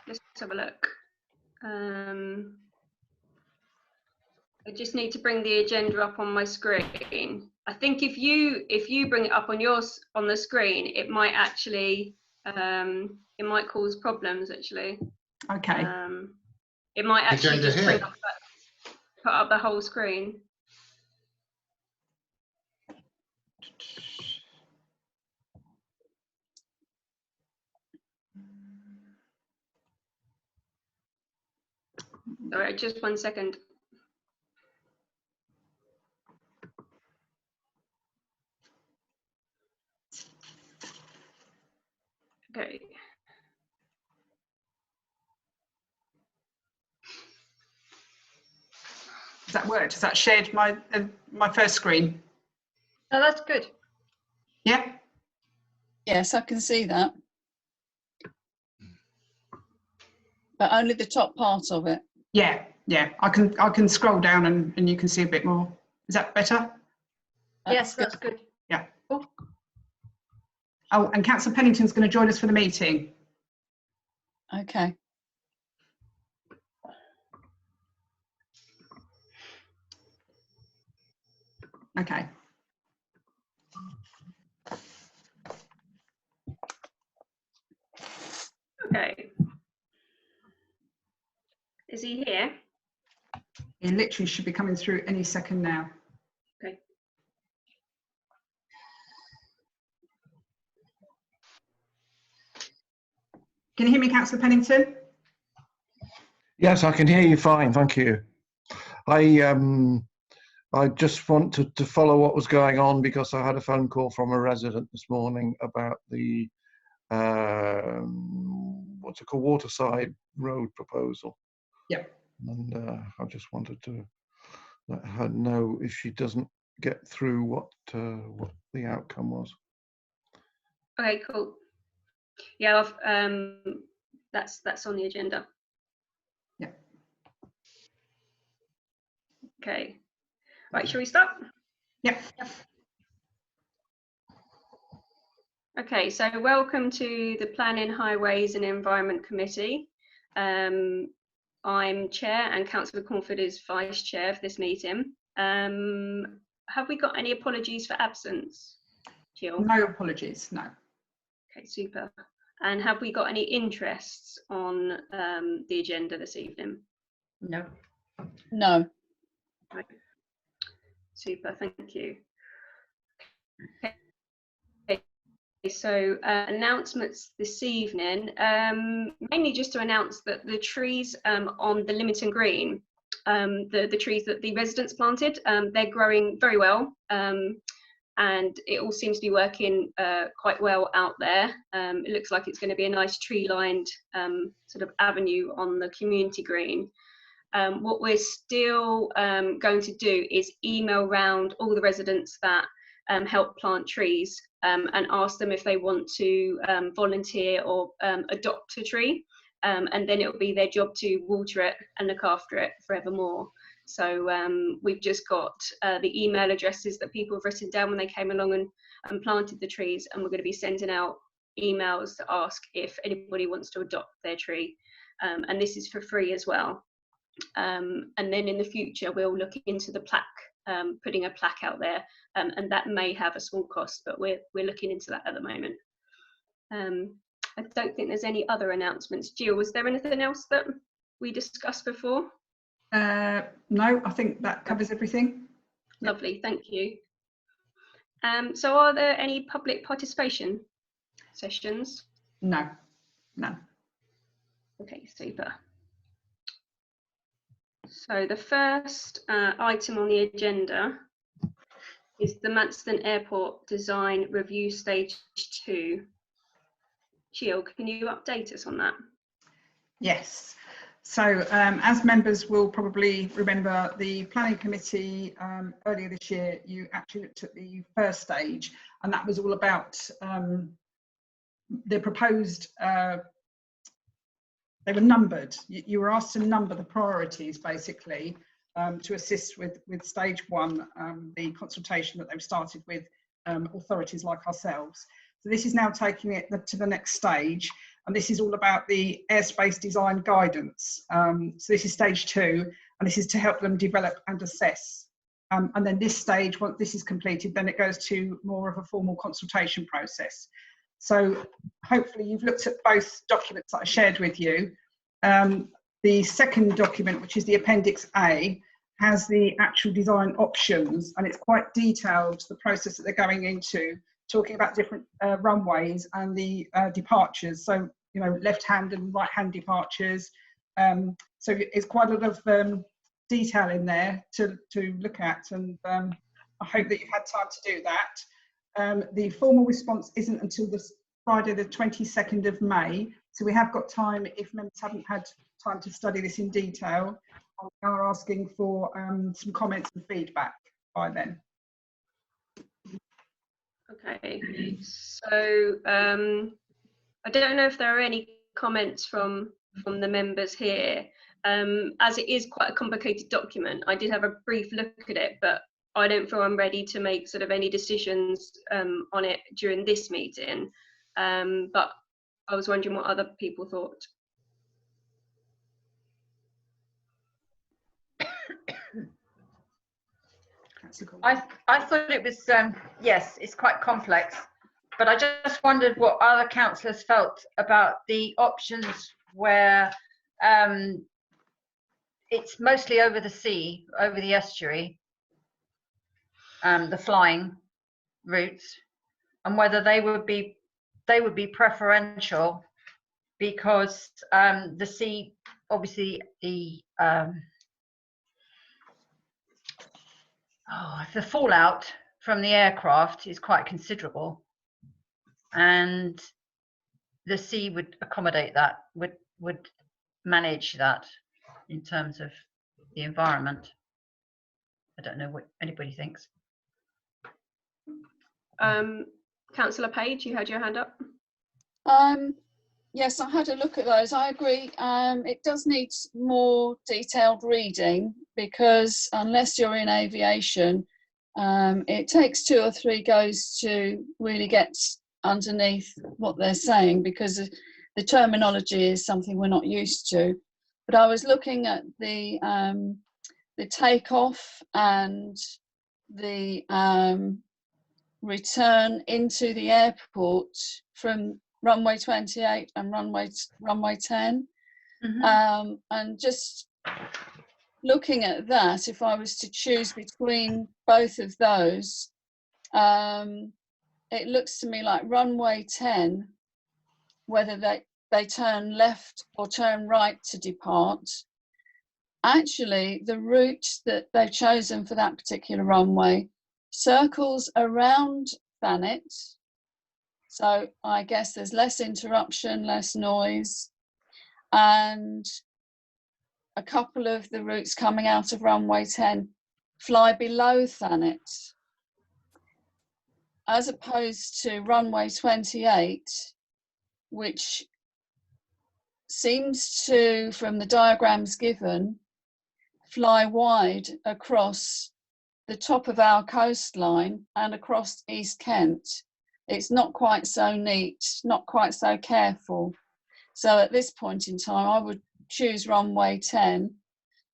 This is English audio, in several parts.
Let's have a look. I just need to bring the agenda up on my screen. I think if you bring it up on the screen, it might actually it might cause problems actually. Okay. It might actually Agenda just here. put up the whole screen. Sorry, just 1 second. Okay. Does that work? Has that shared my my first screen? Oh, that's good. Yeah. Yes, I can see that. But only the top part of it. Yeah. Yeah. I can scroll down and you can see a bit more. Is that better? Yes, that's good. Yeah. Oh. Oh, and Councillor Pennington's going to join us for the meeting. Okay. Okay. Okay. Is he here? He literally should be coming through any second now. Okay. Can you hear me, Councillor Pennington? Yes, I can hear you fine, thank you. I just wanted to follow what was going on because I had a phone call from a resident this morning about the what's it called, Waterside Road proposal. Yeah. And I just wanted to let her know if she doesn't get through what the outcome was. Okay, cool. Yeah, that's on the agenda. Yeah. Okay. Right, shall we start? Yeah. Okay, so welcome to the Planning, Highways and Environment Committee. I'm chair and Councillor Cornford is vice chair for this meeting. Have we got any apologies for absence, Jill? No apologies, no. Okay, super. And have we got any interests on the agenda this evening? No. No. Right. Super, thank you. Okay. So announcements this evening, mainly just to announce that the trees on the Lymington Green, the trees that the residents planted, they're growing very well, and it all seems to be working quite well out there. It looks like it's going to be a nice tree-lined sort of avenue on the community green. What we're still going to do is email round all the residents that help plant trees and ask them if they want to volunteer or adopt a tree, and then it will be their job to water it and look after it forevermore. So we've just got the email addresses that people have written down when they came along and planted the trees, and we're going to be sending out emails to ask if anybody wants to adopt their tree, and this is for free as well. And then in the future we'll look into the plaque, putting a plaque out there, and that may have a small cost, but we're looking into that at the moment. I don't think there's any other announcements. Jill, was there anything else that we discussed before? No, I think that covers everything. Lovely, thank you. So are there any public participation sessions? No, none. Okay, super. So the first item on the agenda is the Manston Airport Design Review Stage 2. Jill, can you update us on that? Yes. So as members will probably remember, the planning committee earlier this year, you actually looked at the first stage, and that was all about the proposed, they were numbered. You were asked to number the priorities basically to assist with stage 1, the consultation that they've started with authorities like ourselves. So this is now taking it to the next stage, and this is all about the airspace design guidance. So this is stage 2, and this is to help them develop and assess. And then this stage, once this is completed, then it goes to more of a formal consultation process. So hopefully you've looked at both documents that I shared with you. The second document, which is the Appendix A, has the actual design options, and it's quite detailed, the process that they're going into, talking about different runways and the departures. So, you know, left-hand and right-hand departures. So it's quite a lot of detail in there to look at, and I hope that you've had time to do that. The formal response isn't until this Friday the 22nd of May, so we have got time if members haven't had time to study this in detail. We are asking for some comments and feedback by then. Okay, so I don't know if there are any comments from the members here. As it is quite a complicated document, I did have a brief look at it, but I don't feel I'm ready to make sort of any decisions on it during this meeting. But I was wondering what other people thought. I thought it was, yes, it's quite complex, but I just wondered what other councillors felt about the options where it's mostly over the sea, over the estuary, the flying routes, and whether they would be preferential because the sea, obviously the fallout from the aircraft is quite considerable, and the sea would accommodate that, would manage that in terms of the environment. I don't know what anybody thinks. Councillor Page, you had your hand up. Yes, I had a look at those. I agree. It does need more detailed reading, because unless you're in aviation, it takes 2 or 3 goes to really get underneath what they're saying, because the terminology is something we're not used to. But I was looking at the takeoff and the return into the airport from runway 28 and runway 10. Mm-hmm. And just looking at that, if I was to choose between both of those, it looks to me like runway 10, whether they turn left or turn right to depart, actually the route that they've chosen for that particular runway circles around Thanet. So I guess there's less interruption, less noise, and a couple of the routes coming out of runway 10 fly below Thanet, as opposed to runway 28, which seems to, from the diagrams given, fly wide across the top of our coastline and across East Kent. It's not quite so neat, not quite so careful. So at this point in time, I would choose runway 10.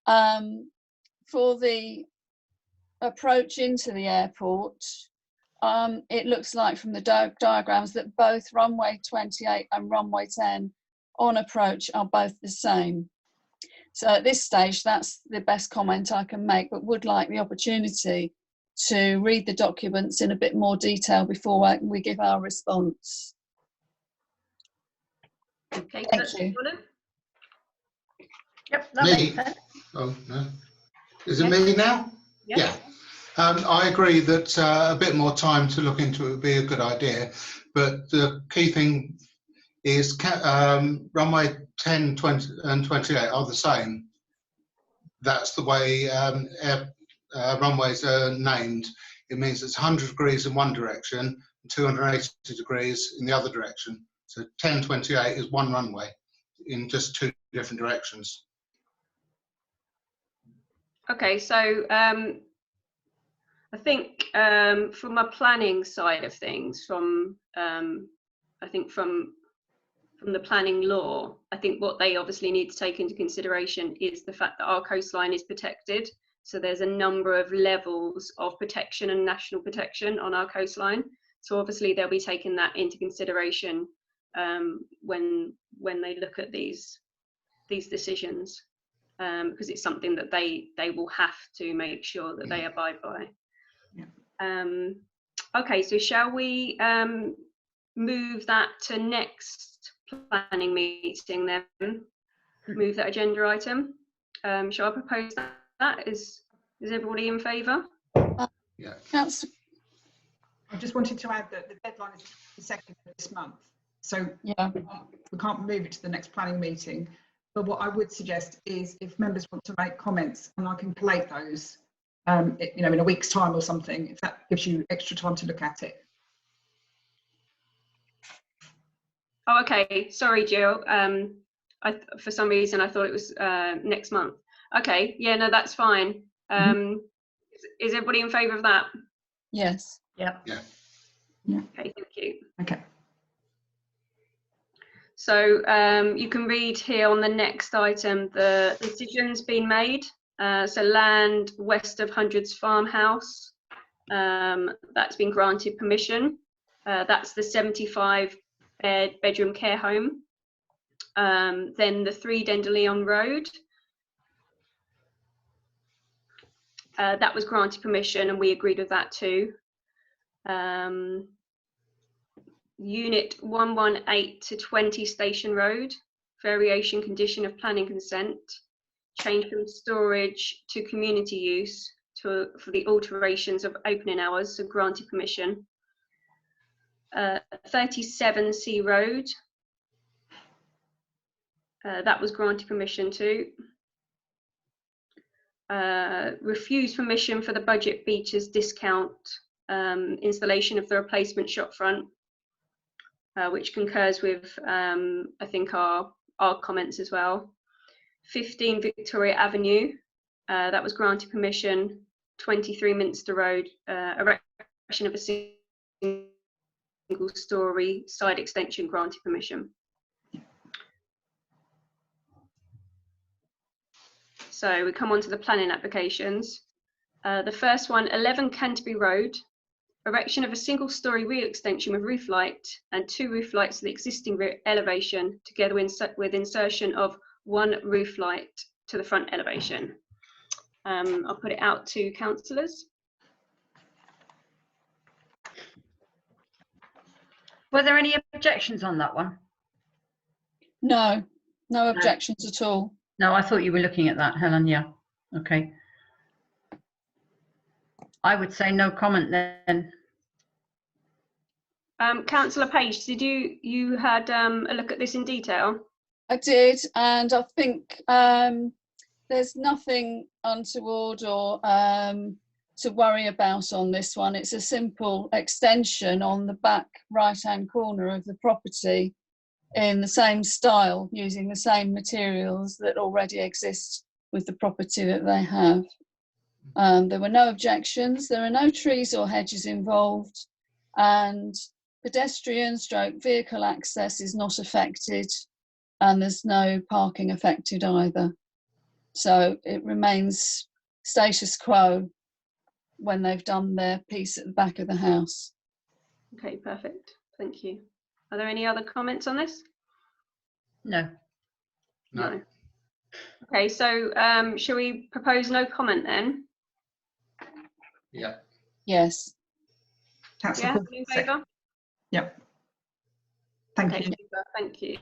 For the approach into the airport, it looks like from the diagrams that both runway 28 and runway 10 on approach are both the same. So at this stage, that's the best comment I can make, but would like the opportunity to read the documents in a bit more detail before we give our response. Okay, Thank you. Yep, that Me? makes sense. Oh, no. Is it me now? Yeah. I agree that a bit more time to look into it would be a good idea, but the key thing is runway 10, 20 and 28 are the same. That's the way runways are named. It means it's 100 degrees in one direction and 280 degrees in the other direction. So 1028 is one runway in just 2 different directions. Okay, so I think from a planning side of things, from I think from the planning law. I think what they obviously need to take into consideration is the fact that our coastline is protected. So there's a number of levels of protection and national protection on our coastline. So obviously they'll be taking that into consideration when they look at these decisions, because it's something that they will have to make sure that they abide by. Yeah. Okay, so shall we move that to next planning meeting then? Move that agenda item. Shall I propose that? Is everybody in favour? Yeah. Councillor, I just wanted to add that the deadline is the 2nd of this month. So yeah, we can't move it to the next planning meeting. But what I would suggest is if members want to make comments, and I can collate those, you know, in a week's time or something, if that gives you extra time to look at it. Oh, okay. Sorry, Jill. For some reason, I thought it was next month. Okay. Yeah, no, that's fine. Is everybody in favour of that? yes. Yep. Yeah. Okay, thank you. Okay. So you can read here on the next item, the decision's been made. So land west of Hundreds Farmhouse, that's been granted permission. That's the 75-bedroom care home. Then the 3 Dandelion Road, that was granted permission and we agreed with that too. Unit 118 to 20 Station Road, variation condition of planning consent, change from storage to community use for the alterations of opening hours, so granted permission. 37 Sea Road, that was granted permission too. Refused permission for the Budget Beaches discount installation of the replacement shop front, which concurs with I think our comments as well. 15 Victoria Avenue, that was granted permission. 23 Minster Road, erection of a single story side extension, granted permission. So we come on to the planning applications. The first one, 11 Canterbury Road, erection of a single story rear extension with roof light and 2 roof lights to the existing rear elevation, together with insertion of 1 roof light to the front elevation. I'll put it out to councillors. Were there any objections on that one? No, no objections at all. No, I thought you were looking at that, Helen. Yeah. Okay. I would say no comment then. Councillor Page, did you had a look at this in detail? I did, and I think there's nothing untoward or to worry about on this one. It's a simple extension on the back right-hand corner of the property in the same style, using the same materials that already exist with the property that they have. There were no objections, there are no trees or hedges involved, and pedestrian stroke vehicle access is not affected, and there's no parking affected either. So it remains status quo when they've done their piece at the back of the house. Okay, perfect. Thank you. Are there any other comments on this? No. No. Okay, so shall we propose no comment then? Yeah. Yes. Councillor Yeah, Paul, in second. favour? Yep. Thank Okay, you. super, thank you.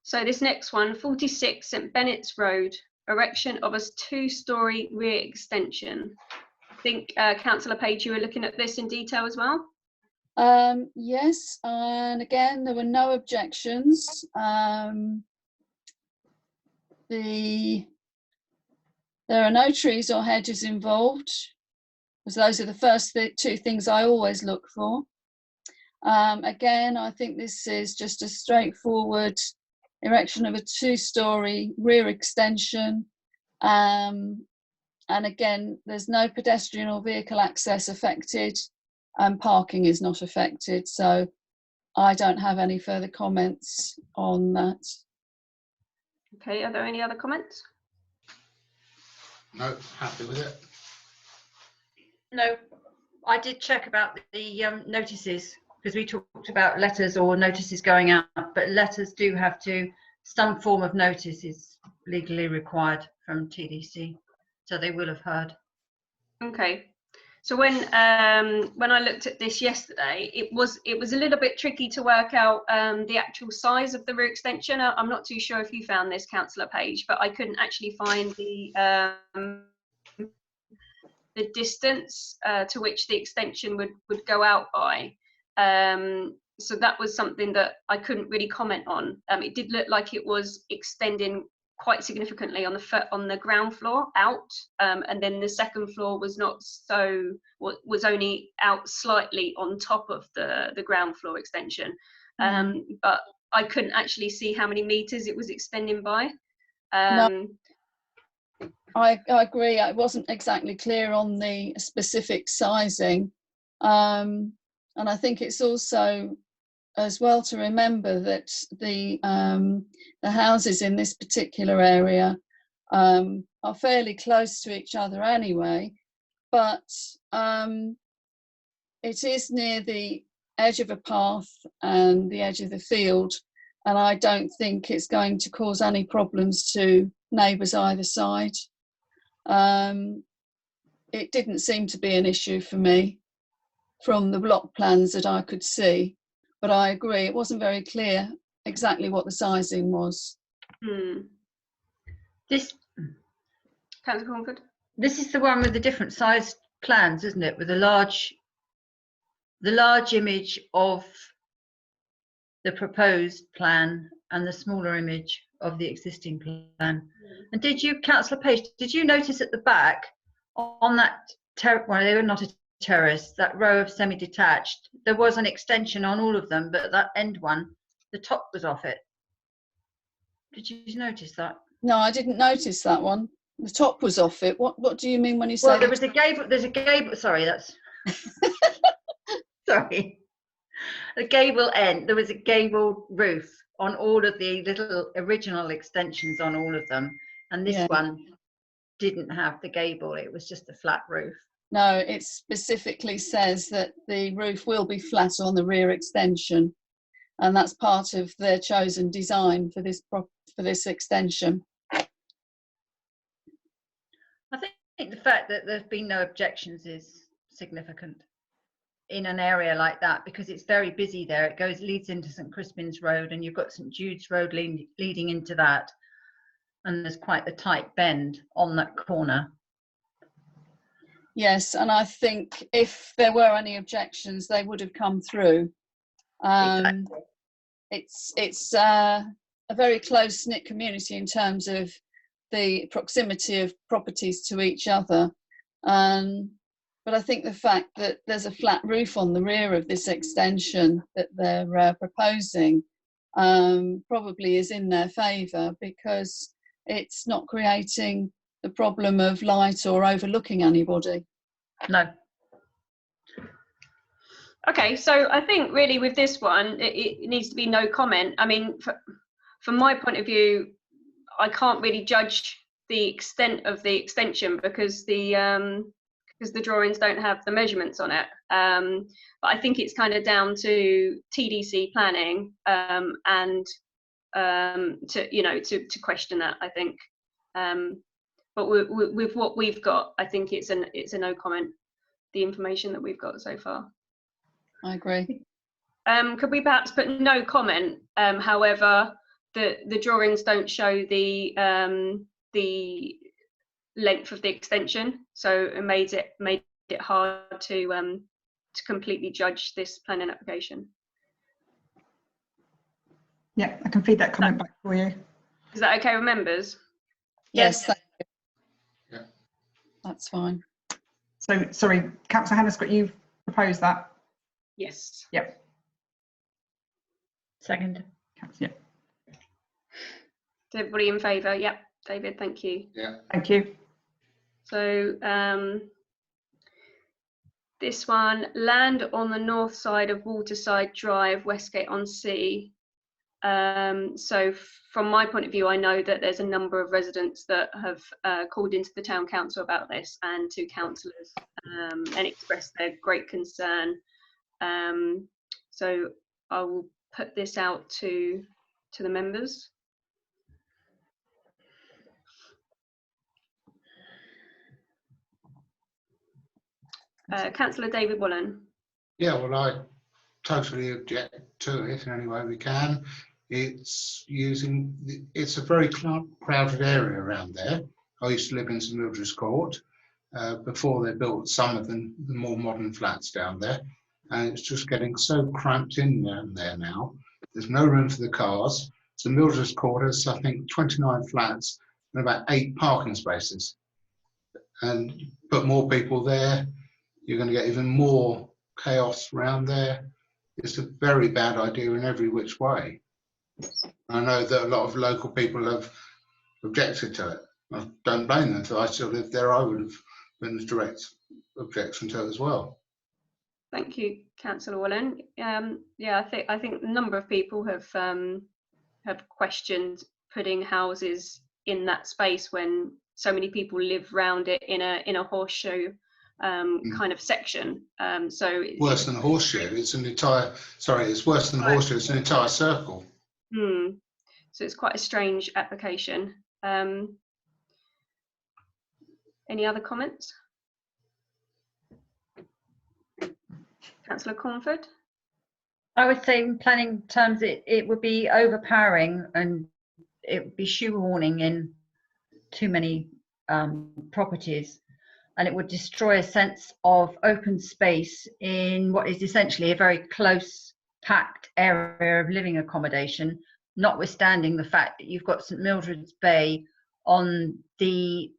So this next one, 46 St Bennett's Road, erection of a 2-story rear extension. I think Councillor Page, you were looking at this in detail as well? Yes, and again, there were no objections. There are no trees or hedges involved, because those are the first 2 things I always look for. Again, I think this is just a straightforward erection of a 2-story rear extension. And again, there's no pedestrian or vehicle access affected, and parking is not affected. So I don't have any further comments on that. Okay, are there any other comments? No, happy with it. No, I did check about the notices, because we talked about letters or notices going out, but letters do have to, some form of notice is legally required from TDC, so they will have heard. Okay. So when I looked at this yesterday, it was a little bit tricky to work out the actual size of the rear extension. I'm not too sure if you found this, Councillor Page, but I couldn't actually find the distance to which the extension would go out by. So that was something that I couldn't really comment on. It did look like it was extending quite significantly on the ground floor out, and then the second floor was not so, was only out slightly on top of the ground floor extension. But I couldn't actually see how many meters it was extending by. No. I agree. I wasn't exactly clear on the specific sizing, and I think it's also as well to remember that the houses in this particular area are fairly close to each other anyway, but it is near the edge of a path and the edge of the field, and I don't think it's going to cause any problems to neighbours either side. It didn't seem to be an issue for me from the block plans that I could see, but I agree it wasn't very clear exactly what the sizing was. This, Councillor Cornford? this is the one with the different sized plans, isn't it? With the large image of the proposed plan and the smaller image of the existing plan. And did you, Councillor Page, did you notice at the back on that, well, they were not a terrace, that row of semi-detached, there was an extension on all of them, but that end one, the top was off it. Did you notice that? No, I didn't notice that one. The top was off it. What do you mean when you say? Well, there was a gable, there's a gable, sorry, that's, sorry. The gable end, there was a gable roof on all of the little original extensions on all of them. And this one didn't have the gable, it was just a flat roof. No, it specifically says that the roof will be flat on the rear extension, and that's part of their chosen design for this extension. I think the fact that there's been no objections is significant in an area like that, because it's very busy there. It leads into St Crispin's Road, and you've got St Jude's Road leading into that, and there's quite a tight bend on that corner. Yes, and I think if there were any objections, they would have come through. Exactly. It's a very close-knit community in terms of the proximity of properties to each other. But I think the fact that there's a flat roof on the rear of this extension that they're proposing probably is in their favour, because it's not creating the problem of light or overlooking anybody. No. Okay, so I think really with this one, it needs to be no comment. I mean, from my point of view, I can't really judge the extent of the extension because the drawings don't have the measurements on it. But I think it's kind of down to TDC planning and to question that, I think. But with what we've got, I think it's a no comment, the information that we've got so far. I agree. Could we perhaps put no comment? However, the drawings don't show the length of the extension, so it made it hard to completely judge this planning application. Yeah, I can feed that comment back for you. Is that okay with members? Yes, thank you. Yeah. That's fine. So, sorry, Councillor Hanniscott, you've proposed that? Yes. Yep. Second. Yep. Is everybody in favour? Yep. David, thank you. Yeah. Thank you. So This one, land on the north side of Waterside Drive, Westgate-on-Sea. So from my point of view, I know that there's a number of residents that have called into the town council about this and to councillors and expressed their great concern. So I will put this out to the members. Councillor David Wallen. Yeah, well, I totally object to it in any way we can. It's a very crowded area around there. I used to live in St Mildred's Court before they built some of the more modern flats down there, and it's just getting so cramped in down there now. There's no room for the cars. St Mildred's Court has, I think, 29 flats and about 8 parking spaces. And put more people there, you're going to get even more chaos around there. It's a very bad idea in every which way. I know that a lot of local people have objected to it. I don't blame them. If I still lived there, I would have been a direct objection to it as well. Thank you, Councillor Wallen. Yeah, I think a number of people have questioned putting houses in that space when so many people live round it in a horseshoe kind of section. So worse than a horseshoe. It's an entire. Sorry, it's worse than a horseshoe. It's an entire circle. So it's quite a strange application. Any other comments? Councillor Cornford? I would say in planning terms, it would be overpowering and it would be shoehorning in too many properties, and it would destroy a sense of open space in what is essentially a very close packed area of living accommodation, notwithstanding the fact that you've got St Mildred's Bay on the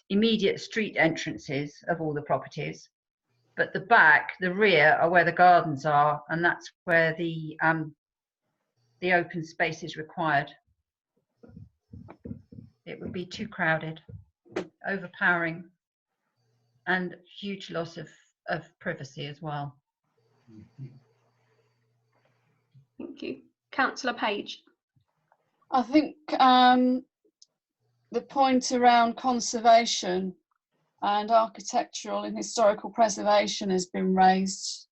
immediate street entrances of all the properties. But the back, the rear, are where the gardens are, and that's where the open space is required. It would be too crowded, overpowering, and huge loss of privacy as well. Thank you. Councillor Page? I think the point around conservation and architectural and historical preservation has been raised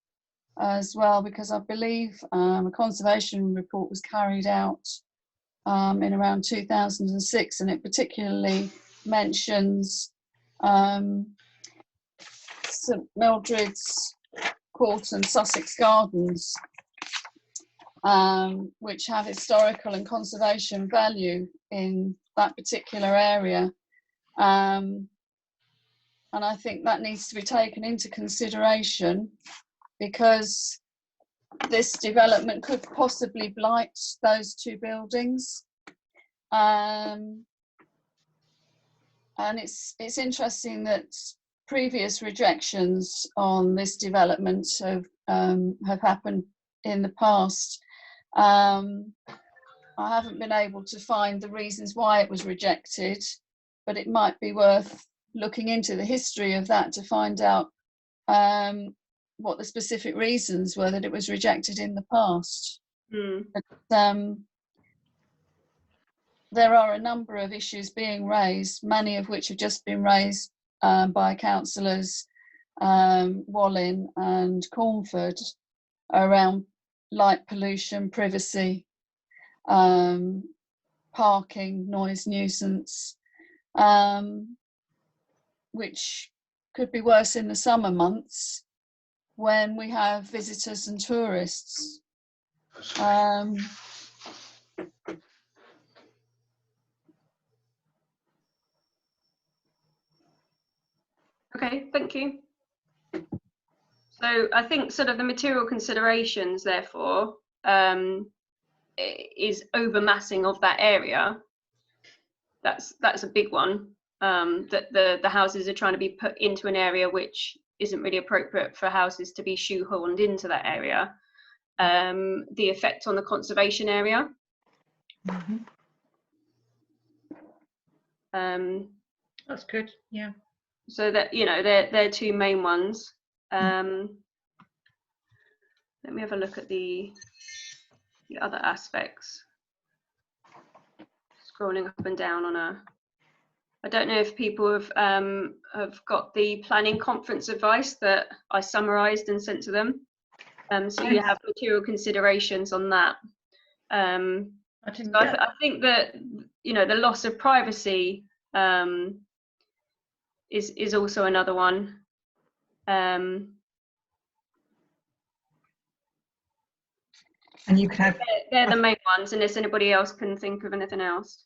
as well, because I believe a conservation report was carried out in around 2006, and it particularly mentions St Mildred's Court and Sussex Gardens, which have historical and conservation value in that particular area. And I think that needs to be taken into consideration, because this development could possibly blight those 2 buildings. And it's interesting that previous rejections on this development have happened in the past. I haven't been able to find the reasons why it was rejected, but it might be worth looking into the history of that to find out what the specific reasons were that it was rejected in the past. But, there are a number of issues being raised, many of which have just been raised by councillors Wallen and Cornford, around light pollution, privacy, parking, noise nuisance, which could be worse in the summer months when we have visitors and tourists. Okay, thank you. So I think sort of the material considerations, therefore, is overmassing of that area. That's a big one. That the houses are trying to be put into an area which isn't really appropriate for houses to be shoehorned into that area. The effect on the conservation area. That's good, yeah. So that, you know, they're 2 main ones. Let me have a look at the other aspects. Scrolling up and down on I don't know if people have got the planning conference advice that I summarised and sent to them. So you have material considerations on that. I think that, you know, the loss of privacy is also another one. And you can have. They're the main ones, unless anybody else can think of anything else.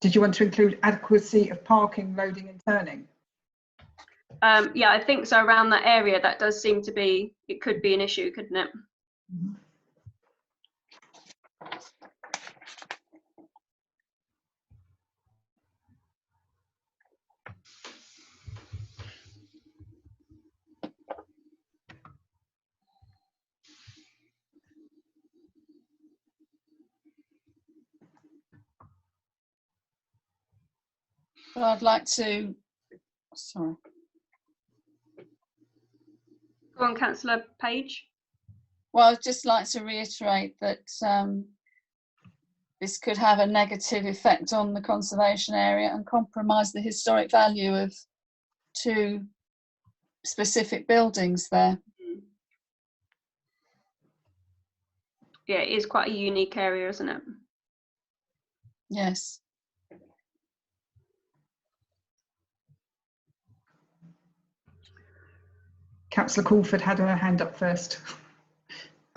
Did you want to include adequacy of parking, loading and turning? Yeah, I think so. Around that area, that does seem to be, it could be an issue, couldn't it? Mm-hmm. But I'd like to, sorry. Go on, Councillor Page. Well, I'd just like to reiterate that this could have a negative effect on the conservation area and compromise the historic value of 2 specific buildings there. Yeah, it is quite a unique area, isn't it? Yes. Councillor Crawford had her hand up first.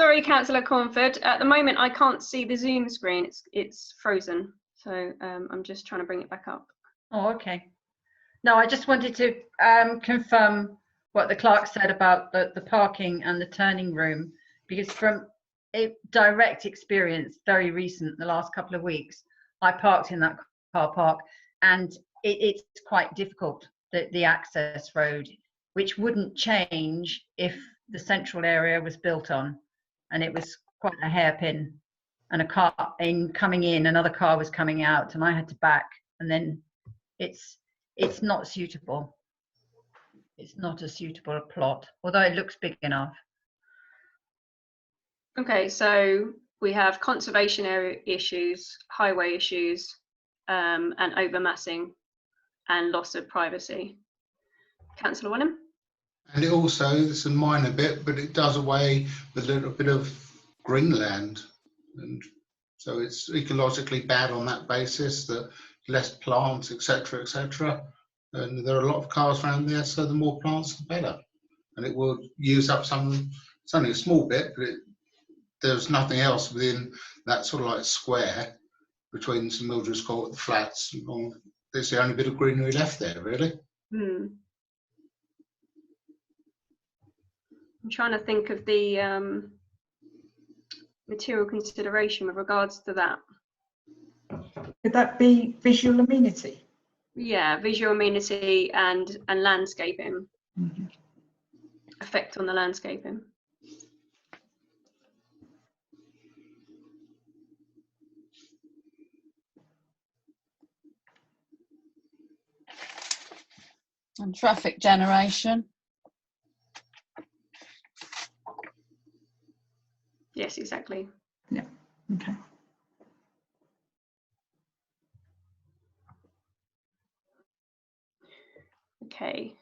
Sorry, Councillor Cornford. At the moment, I can't see the Zoom screen. It's frozen. So I'm just trying to bring it back up. Oh, okay. No, I just wanted to confirm what the clerk said about the parking and the turning room, because from a direct experience, very recent, the last couple of weeks, I parked in that car park, and it's quite difficult, the access road, which wouldn't change if the central area was built on, and it was quite a hairpin, and a car coming in, another car was coming out, and I had to back, and then it's not suitable. It's not a suitable plot, although it looks big enough. Okay, so we have conservation area issues, highway issues, and overmassing and loss of privacy. Councillor Wenham? And it also, it's a minor bit, but it does away with a little bit of greenland. And so it's ecologically bad on that basis, that less plants, etc., etc. And there are a lot of cars around there, so the more plants, the better. And it will use up some, it's only a small bit, but there's nothing else within that sort of like square between St Mildred's Court, the flats. There's the only bit of greenery left there, really. I'm trying to think of the material consideration with regards to that. Could that be visual amenity? Yeah, visual amenity and landscaping. Mm-hmm. Effect on the landscaping. And traffic generation. Yes, exactly. Yeah, okay. Okay.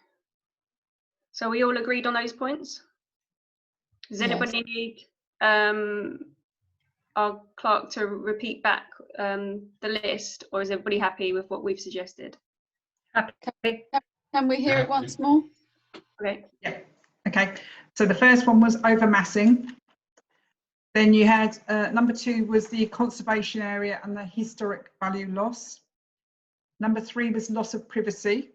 So we all agreed on those points? Does anybody need our clerk to repeat back the list, or is everybody happy with what we've suggested? Happy. Can we hear it once more? Okay. Yeah. Okay. So the first one was overmassing. Then you had number 2 was the conservation area and the historic value loss. Number 3 was loss of privacy.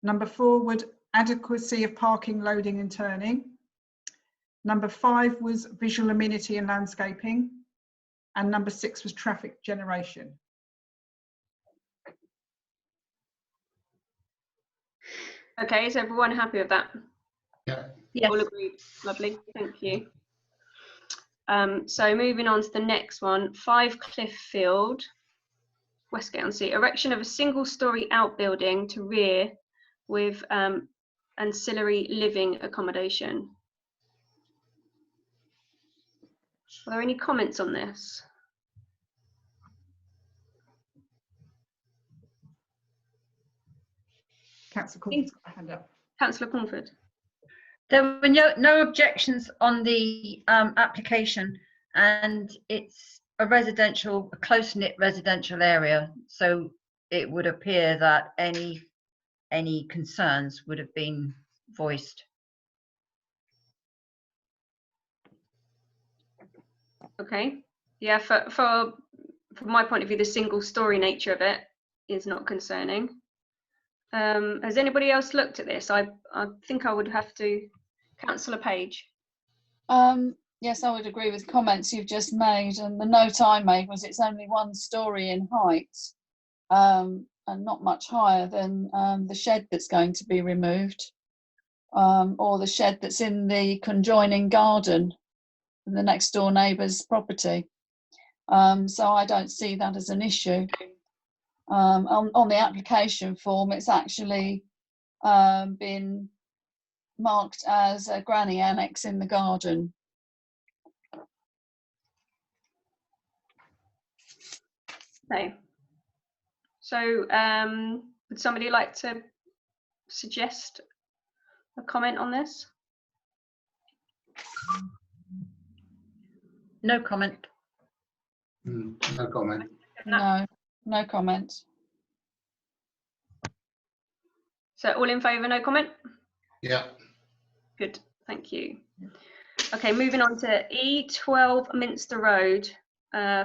Number 4 would adequacy of parking, loading and turning. Number 5 was visual amenity and landscaping. And number 6 was traffic generation. Okay, is everyone happy with that? Yeah. Yes. All agreed. Lovely, thank you. So moving on to the next one, 5 Clifffield, Westgate-on-Sea. Erection of a single-storey outbuilding to rear with ancillary living accommodation. Are there any comments on this? Councillor Cornford's got a hand up. Councillor Cornford. There were no objections on the application, and it's a close-knit residential area, so it would appear that any concerns would have been voiced. Okay. Yeah, from my point of view, the single story nature of it is not concerning. Has anybody else looked at this? I think I would have to. Councillor Page. Yes, I would agree with comments you've just made, and the note I made was it's only 1 story in height, and not much higher than the shed that's going to be removed, or the shed that's in the conjoining garden in the next door neighbour's property. So I don't see that as an issue. On the application form, it's actually been marked as a granny annex in the garden. Okay. So would somebody like to suggest a comment on this? No comment. No comment. No comment. So all in favour, no comment? Yeah. Good, thank you. Okay, moving on to E12 Minster Road,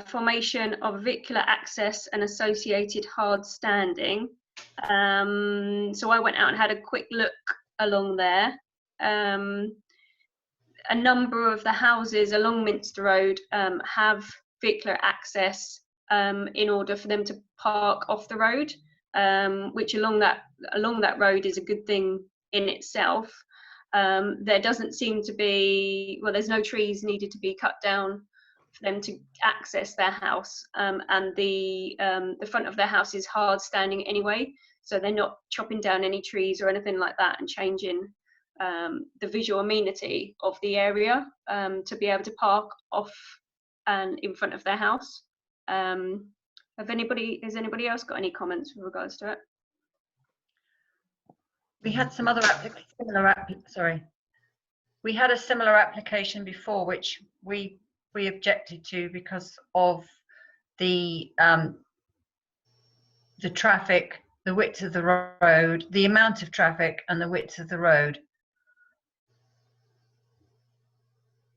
formation of vehicular access and associated hard standing. So I went out and had a quick look along there. A number of the houses along Minster Road have vehicular access in order for them to park off the road, which along that road is a good thing in itself. There doesn't seem to be, well, there's no trees needed to be cut down for them to access their house, and the front of their house is hard standing anyway, so they're not chopping down any trees or anything like that and changing the visual amenity of the area to be able to park off and in front of their house. Has anybody else got any comments with regards to it? We had some other we had a similar application before, which we objected to because of the traffic, the width of the road, the amount of traffic and the width of the road.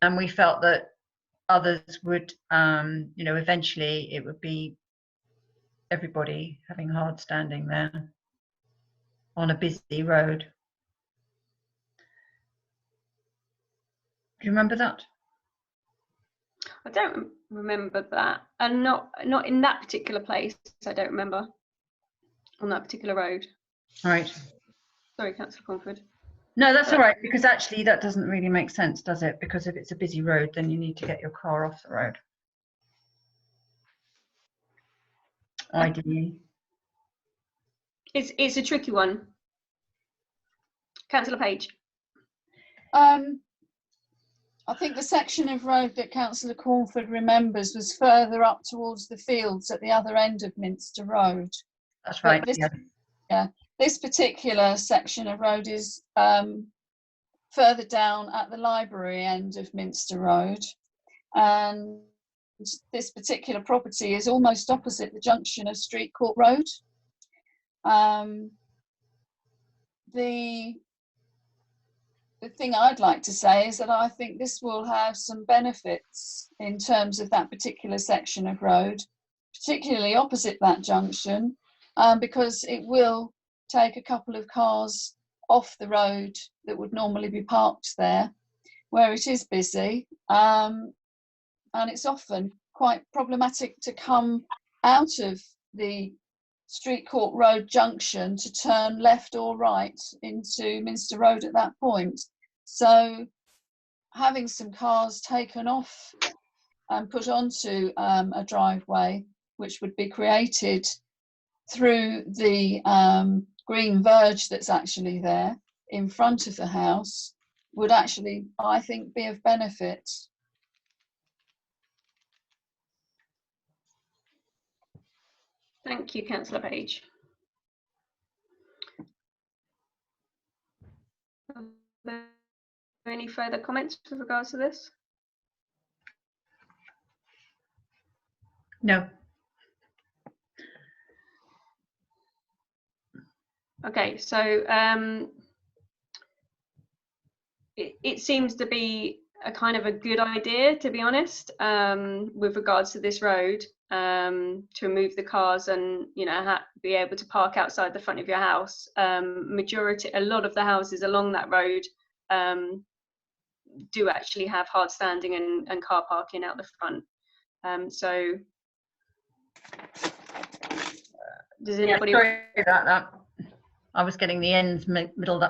And we felt that others would, eventually it would be everybody having hard standing there on a busy road. Do you remember that? I don't remember that, and not in that particular place. I don't remember on that particular road. Right. Sorry, Councillor Cornford. No, that's all right, because actually that doesn't really make sense, does it? Because if it's a busy road, then you need to get your car off the road. Ideally. It's a tricky one. Councillor Page. I think the section of road that Councillor Cornford remembers was further up towards the fields at the other end of Minster Road. That's right. This particular section of road is further down at the library end of Minster Road, and this particular property is almost opposite the junction of Street Court Road. The thing I'd like to say is that I think this will have some benefits in terms of that particular section of road, particularly opposite that junction, because it will take a couple of cars off the road that would normally be parked there, where it is busy, and it's often quite problematic to come out of the Street Court Road junction to turn left or right into Minster Road at that point. So having some cars taken off and put onto a driveway, which would be created through the green verge that's actually there, in front of the house would actually, I think, be of benefit. Thank you, Councillor Page. Are there any further comments with regards to this? No. Okay, so it seems to be a kind of a good idea, to be honest, with regards to this road, to remove the cars and, you know, be able to park outside the front of your house. A lot of the houses along that road do actually have hard standing and car parking out the front. So does anybody? Yeah, sorry about that. I was getting the ends muddled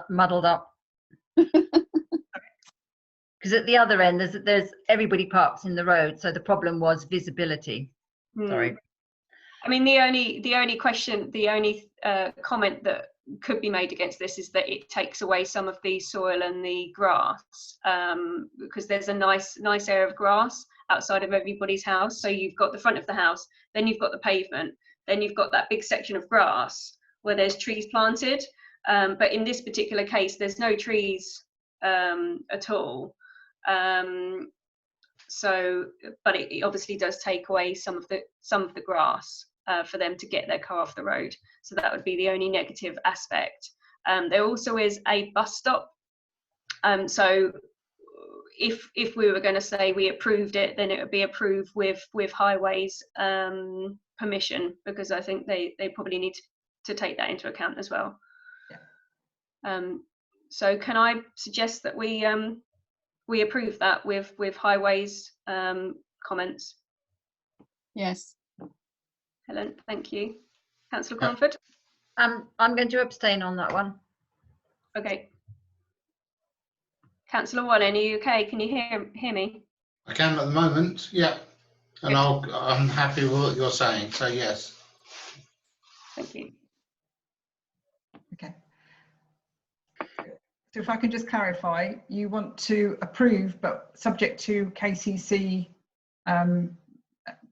up. Because at the other end, there's everybody parks in the road, so the problem was visibility. Sorry. I mean, the only comment that could be made against this is that it takes away some of the soil and the grass, because there's a nice area of grass outside of everybody's house. So you've got the front of the house, then you've got the pavement, then you've got that big section of grass where there's trees planted. But in this particular case, there's no trees at all. So, but it obviously does take away some of the grass for them to get their car off the road. So that would be the only negative aspect. There also is a bus stop. So if we were going to say we approved it, then it would be approved with Highways permission, because I think they probably need to take that into account as well. Yeah. So can I suggest that we approve that with Highways comments? Yes. Helen, thank you. Councillor Cromford? I'm going to abstain on that one. Okay. Councillor Wallen, are you okay? Can you hear me? I can at the moment, yeah. And I'm happy with what you're saying, so yes. Thank you. Okay. So if I can just clarify, you want to approve, but subject to KCC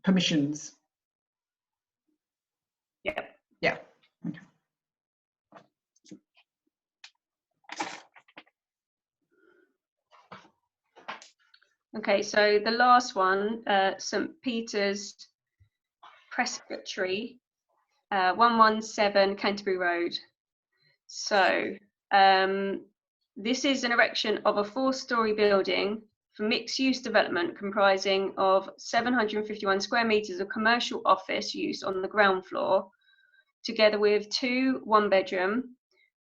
permissions? Yeah. Yeah. Okay. Okay, so the last one, St Peter's Presbytery, 117 Canterbury Road. So this is an erection of a 4-storey building for mixed-use development comprising of 751 square metres of commercial office use on the ground floor, together with 2 one-bedroom,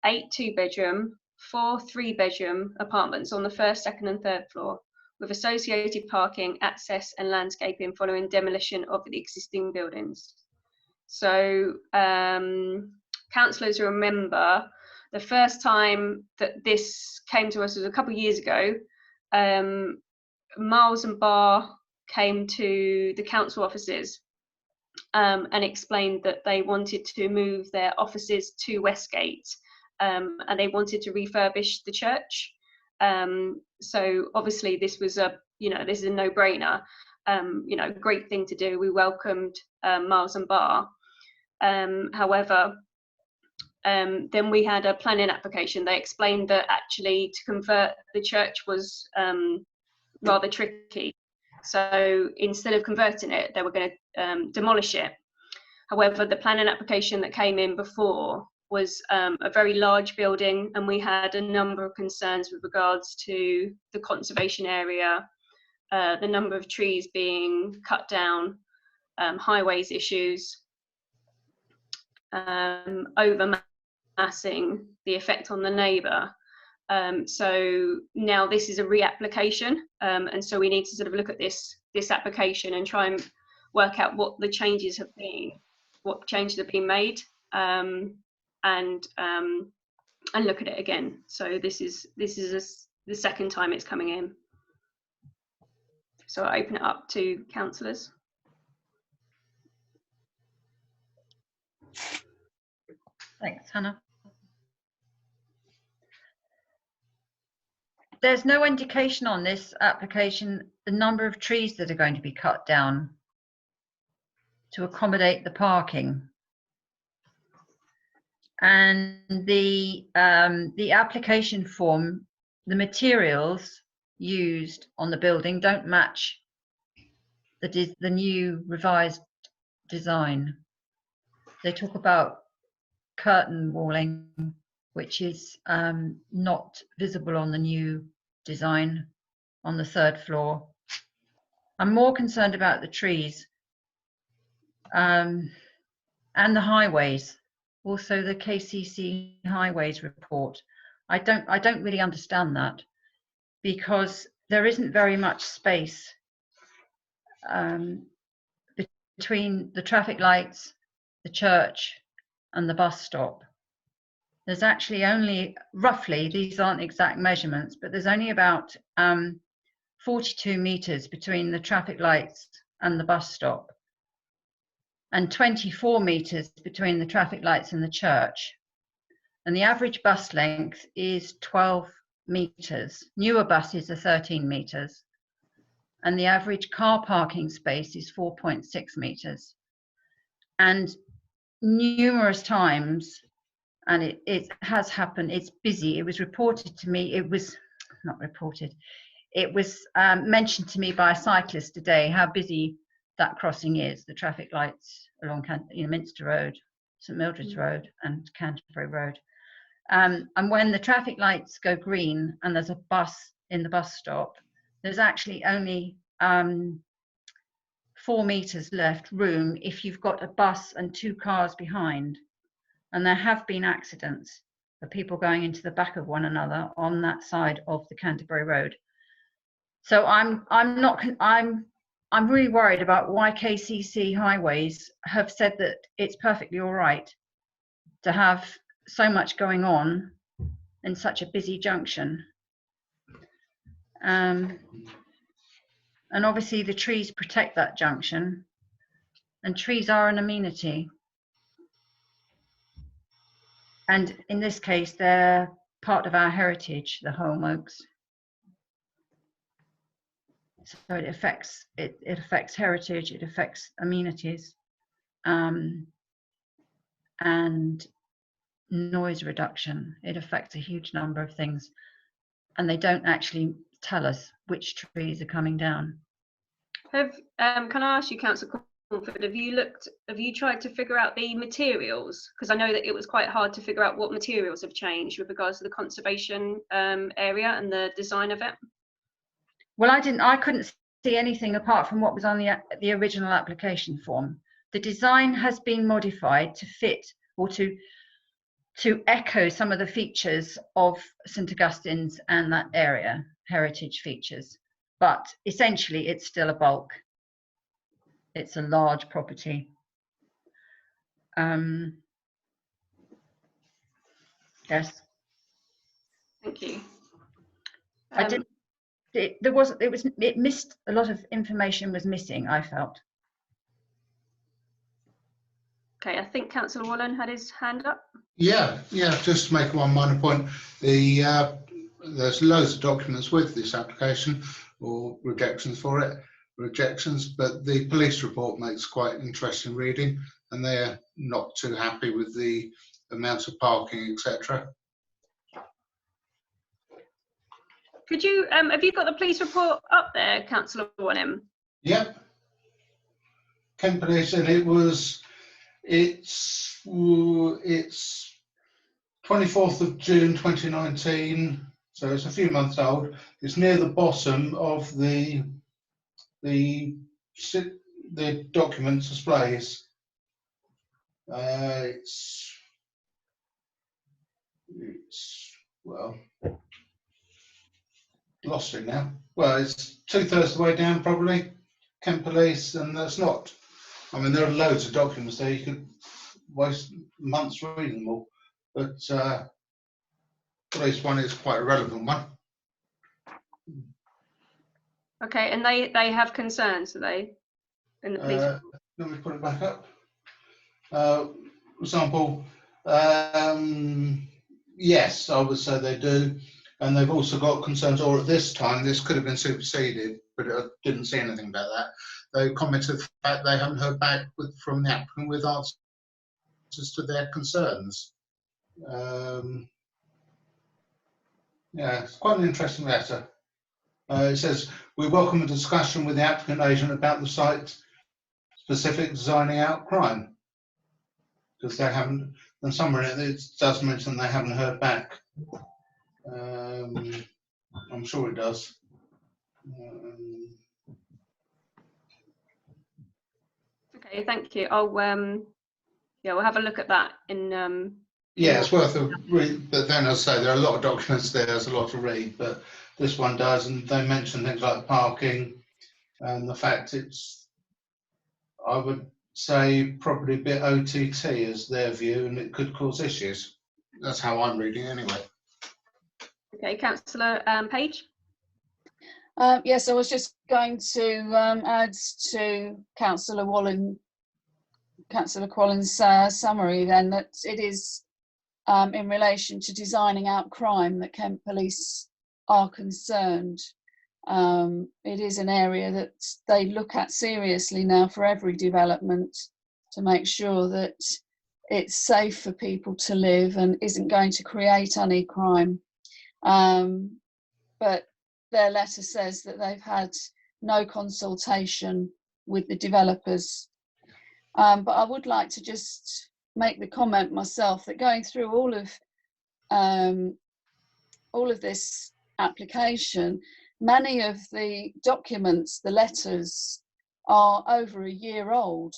8 two-bedroom, 4 three-bedroom apartments on the first, second and third floor, with associated parking, access and landscaping following demolition of the existing buildings. So councillors remember the first time that this came to us was a couple of years ago. Miles and Barr came to the council offices and explained that they wanted to move their offices to Westgate, and they wanted to refurbish the church. So obviously this was this is a no-brainer, great thing to do. We welcomed Miles and Barr. However, then we had a planning application. They explained that actually to convert the church was rather tricky. So instead of converting it, they were going to demolish it. However, the planning application that came in before was a very large building, and we had a number of concerns with regards to the conservation area, the number of trees being cut down, highways issues, overmassing, the effect on the neighbour. So now this is a reapplication, and so we need to sort of look at this application and try and work out what the changes have been, what changes have been made, and look at it again. So this is the second time it's coming in. So I open it up to councillors. Thanks, Hannah. there's no indication on this application the number of trees that are going to be cut down to accommodate the parking. And the application form, the materials used on the building don't match the new revised design. They talk about curtain walling, which is not visible on the new design on the 3rd floor. I'm more concerned about the trees and the highways, also the KCC highways report. I don't really understand that, because there isn't very much space between the traffic lights, the church, and the bus stop. There's actually only, roughly, these aren't exact measurements, but there's only about 42 meters between the traffic lights and the bus stop, and 24 meters between the traffic lights and the church. And the average bus length is 12 meters. Newer buses are 13 meters. And the average car parking space is 4.6 meters. And numerous times, and it has happened, it's busy. It was reported to me, it was not reported, it was mentioned to me by a cyclist today how busy that crossing is, the traffic lights along Minster Road, St Mildred's Road and Canterbury Road. And when the traffic lights go green and there's a bus in the bus stop, there's actually only 4 meters left room if you've got a bus and 2 cars behind. And there have been accidents of people going into the back of one another on that side of the Canterbury Road. So I'm really worried about why KCC Highways have said that it's perfectly all right to have so much going on in such a busy junction. And obviously the trees protect that junction, and trees are an amenity. And in this case, they're part of our heritage, the holm oaks. So it affects heritage, it affects amenities, and noise reduction. It affects a huge number of things, and they don't actually tell us which trees are coming down. Can I ask you, Councillor Cornford, have you tried to figure out the materials? Because I know that it was quite hard to figure out what materials have changed with regards to the conservation area and the design of it. Well, I couldn't see anything apart from what was on the original application form. The design has been modified to fit or to echo some of the features of St Augustine's and that area, heritage features. But essentially, it's still a bulk. It's a large property. Yes. Thank you. It missed a lot of information was missing, I felt. Okay, I think Councillor Wallen had his hand up. Yeah, just to make one minor point, there's loads of documents with this application, or rejections for it, but the police report makes quite interesting reading, and they're not too happy with the amount of parking, etc. Could you, have you got the police report up there, Councillor Wallen? Yep. Kent Police, and it's 24th of June 2019, so it's a few months old. It's near the bottom of the document displays. It's well, lost it now. Well, it's 2/3 of the way down probably. Kent Police, and that's not. I mean, there are loads of documents there. You could waste months reading them all, but police one is quite a relevant one. Okay, and they have concerns, do they? In the police. Let me put it back up. For example, yes, I would say they do. And they've also got concerns, or at this time, this could have been superseded, but I didn't see anything about that. They commented the fact they haven't heard back from the applicant with answers to their concerns. Yeah, it's quite an interesting letter. It says, we welcome a discussion with the applicant agent about the site-specific designing out crime. Because they haven't, and somewhere it does mention they haven't heard back. I'm sure it does. Okay, thank you. I'll yeah, we'll have a look at that in yeah, it's worth a read, but then as I say, there are a lot of documents there, there's a lot to read, but this one does, and they mention things like parking and the fact it's, I would say, probably a bit OTT is their view, and it could cause issues. That's how I'm reading it anyway. Okay, Councillor Page. Yes, I was just going to add to Councillor Collins' summary then that it is in relation to designing out crime that Kent Police are concerned. It is an area that they look at seriously now for every development to make sure that it's safe for people to live and isn't going to create any crime. But their letter says that they've had no consultation with the developers. But I would like to just make the comment myself that going through all of this application, many of the documents, the letters, are over a year old.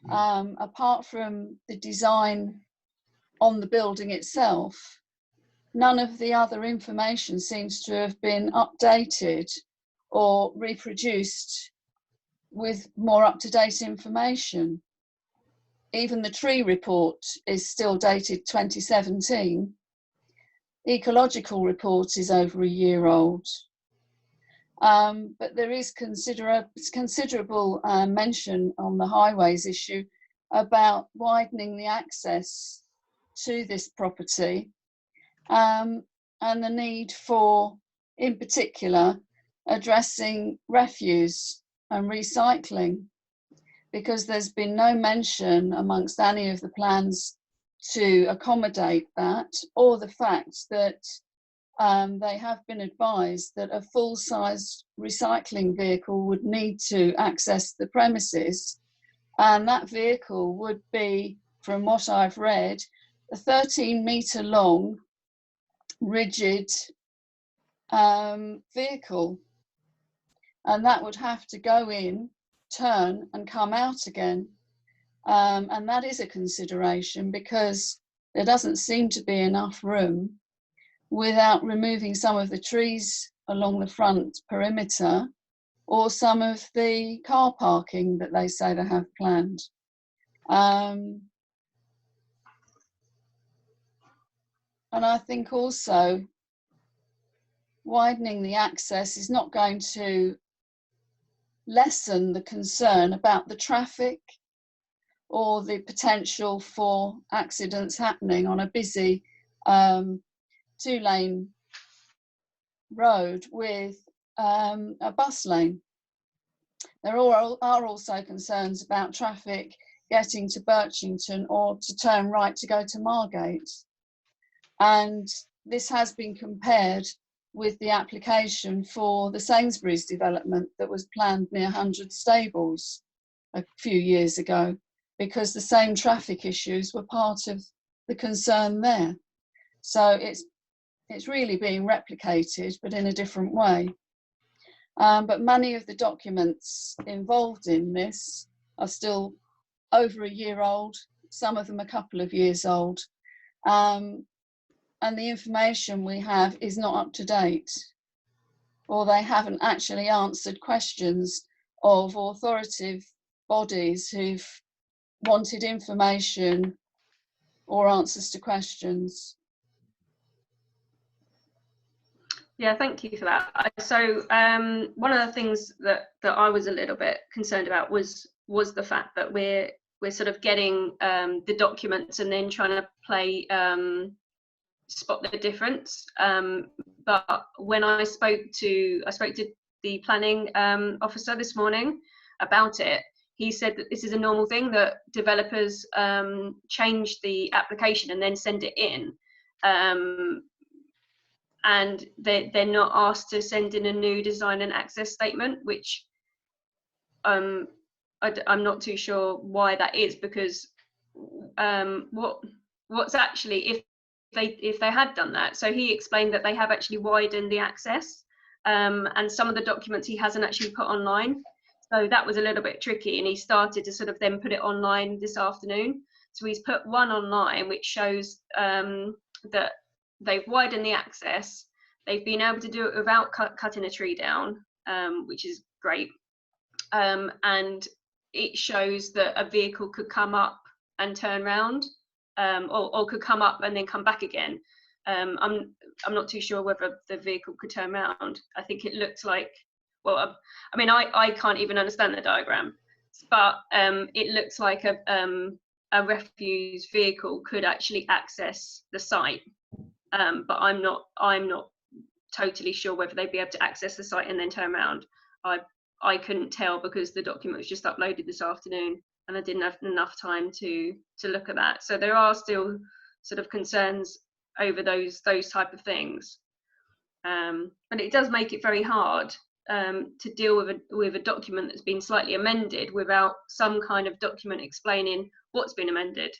Apart from the design on the building itself, none of the other information seems to have been updated or reproduced with more up-to-date information. Even the tree report is still dated 2017. The ecological report is over a year old. But there is considerable mention on the highways issue about widening the access to this property, and the need for, in particular, addressing refuse and recycling, because there's been no mention amongst any of the plans to accommodate that, or the fact that they have been advised that a full-size recycling vehicle would need to access the premises, and that vehicle would be, from what I've read, a 13-metre long rigid vehicle, and that would have to go in, turn and come out again, and that is a consideration because there doesn't seem to be enough room without removing some of the trees along the front perimeter or some of the car parking that they say they have planned. And I think also widening the access is not going to lessen the concern about the traffic or the potential for accidents happening on a busy two-lane road with a bus lane. There are also concerns about traffic getting to Birchington or to turn right to go to Margate. And this has been compared with the application for the Sainsbury's development that was planned near 100 Stables a few years ago, because the same traffic issues were part of the concern there. So it's really being replicated, but in a different way. But many of the documents involved in this are still over a year old, some of them a couple of years old. And the information we have is not up to date, or they haven't actually answered questions of authoritative bodies who've wanted information or answers to questions. Yeah, thank you for that. So one of the things that I was a little bit concerned about was the fact that we're sort of getting the documents and then trying to play spot the difference. But when I spoke to the planning officer this morning about it, he said that this is a normal thing, that developers change the application and then send it in. And they're not asked to send in a new design and access statement, which I'm not too sure why that is, because what's actually, if they had done that, so he explained that they have actually widened the access, and some of the documents he hasn't actually put online, so that was a little bit tricky, and he started to sort of then put it online this afternoon. So he's put one online which shows that they've widened the access, they've been able to do it without cutting a tree down, which is great, and it shows that a vehicle could come up and turn round, or could come up and then come back again. I'm not too sure whether the vehicle could turn around. I think it looks like, well, I mean, I can't even understand the diagram, but it looks like a refuse vehicle could actually access the site, but I'm not totally sure whether they'd be able to access the site and then turn around. I couldn't tell because the document was just uploaded this afternoon and I didn't have enough time to look at that. So there are still sort of concerns over those type of things, but it does make it very hard to deal with a document that's been slightly amended without some kind of document explaining what's been amended.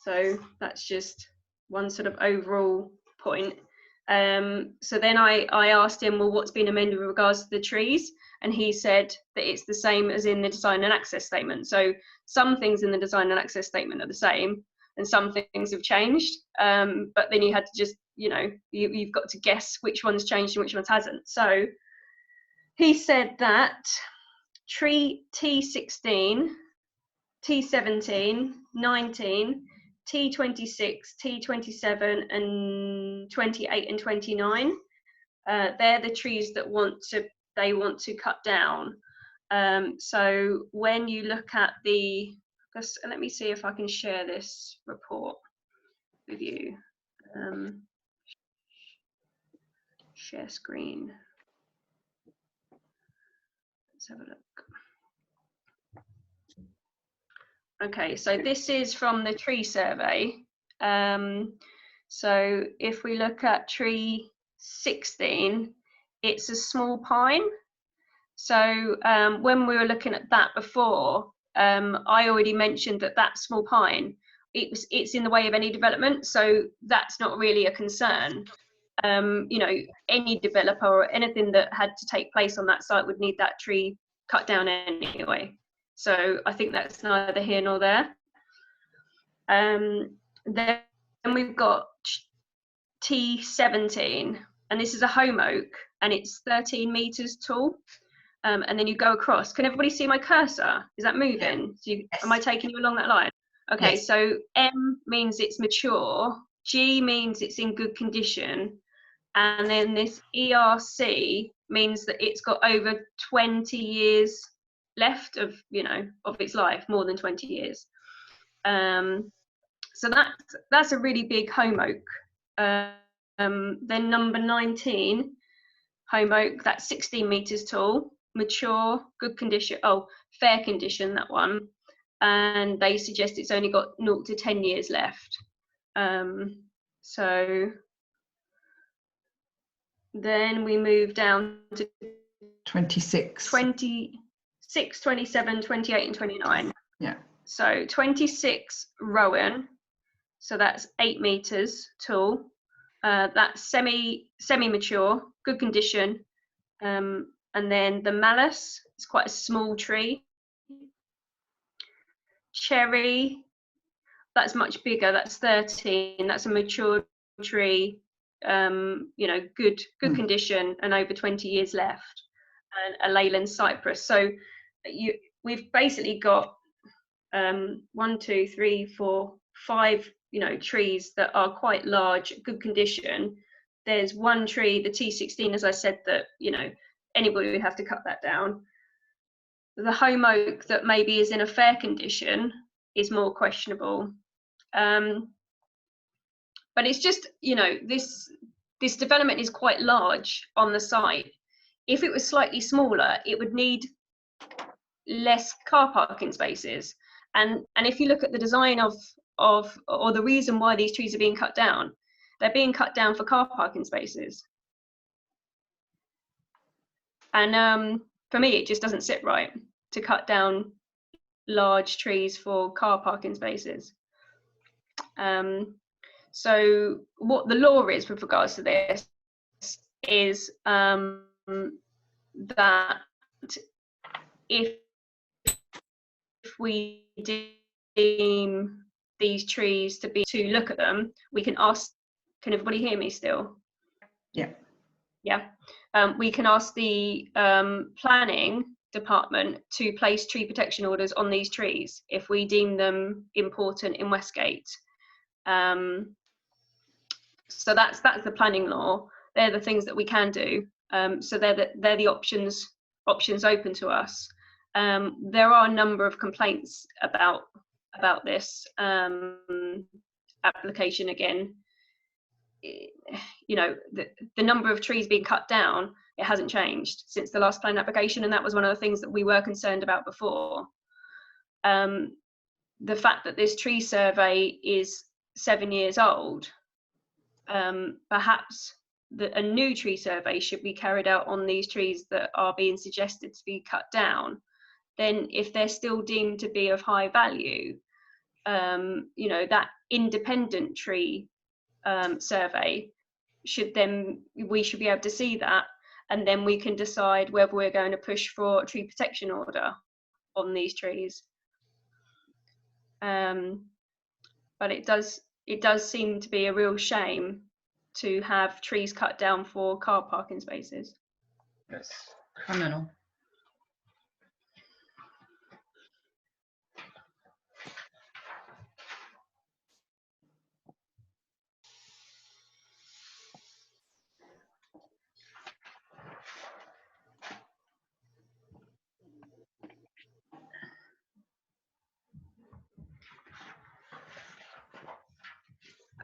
So that's just one sort of overall point. So then I asked him, well, what's been amended with regards to the trees? And he said that it's the same as in the design and access statement. So some things in the design and access statement are the same and some things have changed. But then you had to just, you know, you've got to guess which one's changed and which ones hasn't. So he said that tree T16, T17, 19, T26, T27 and 28 and 29, they're the trees that they want to cut down. So when you look at let me see if I can share this report with you. Share screen. Let's have a look. Okay, so this is from the tree survey. So if we look at tree 16, it's a small pine. So when we were looking at that before, I already mentioned that small pine, it's in the way of any development, so that's not really a concern. You know, any developer or anything that had to take place on that site would need that tree cut down anyway. So I think that's neither here nor there. Then we've got T17, and this is a home oak, and it's 13 meters tall. And then you go across. Can everybody see my cursor? Is that moving? So Yes. Am I taking you along that line? Okay, Yes. so M means it's mature, G means it's in good condition, and then this ERC means that it's got over 20 years left of, you know, of its life, more than 20 years. So that's a really big home oak. Then number 19, home oak, that's 16 meters tall, mature, good condition, fair condition, that one, and they suggest it's only got 0 to 10 years left. So then we move down to 26. 26, 27, 28 and 29. Yeah. So 26 Rowan, so that's 8 meters tall. That's semi-mature, good condition. And then the Malus is quite a small tree. Cherry, that's much bigger, that's 13, that's a mature tree, you know, good condition and over 20 years left. And a Leyland cypress. So we've basically got 1, 2, 3, 4, 5, you know, trees that are quite large, good condition. There's one tree, the T16, as I said, that, you know, anybody would have to cut that down. The home oak that maybe is in a fair condition is more questionable. but it's just, you know, this development is quite large on the site. If it was slightly smaller, it would need less car parking spaces. And if you look at the design of or the reason why these trees are being cut down, they're being cut down for car parking spaces. And for me, it just doesn't sit right to cut down large trees for car parking spaces. So what the law is with regards to this is that if we deem these trees to look at them, we can ask, can everybody hear me still? Yeah. Yeah. We can ask the planning department to place tree protection orders on these trees if we deem them important in Westgate. So that's the planning law. They're the things that we can do. So they're the options open to us. There are a number of complaints about this application. Again, you know, the number of trees being cut down, it hasn't changed since the last plan application, and that was one of the things that we were concerned about before. The fact that this tree survey is 7 years old, perhaps a new tree survey should be carried out on these trees that are being suggested to be cut down. Then if they're still deemed to be of high value, you know, that independent tree survey we should be able to see that, and then we can decide whether we're going to push for a tree protection order on these trees. But it does seem to be a real shame to have trees cut down for car parking spaces. That's criminal.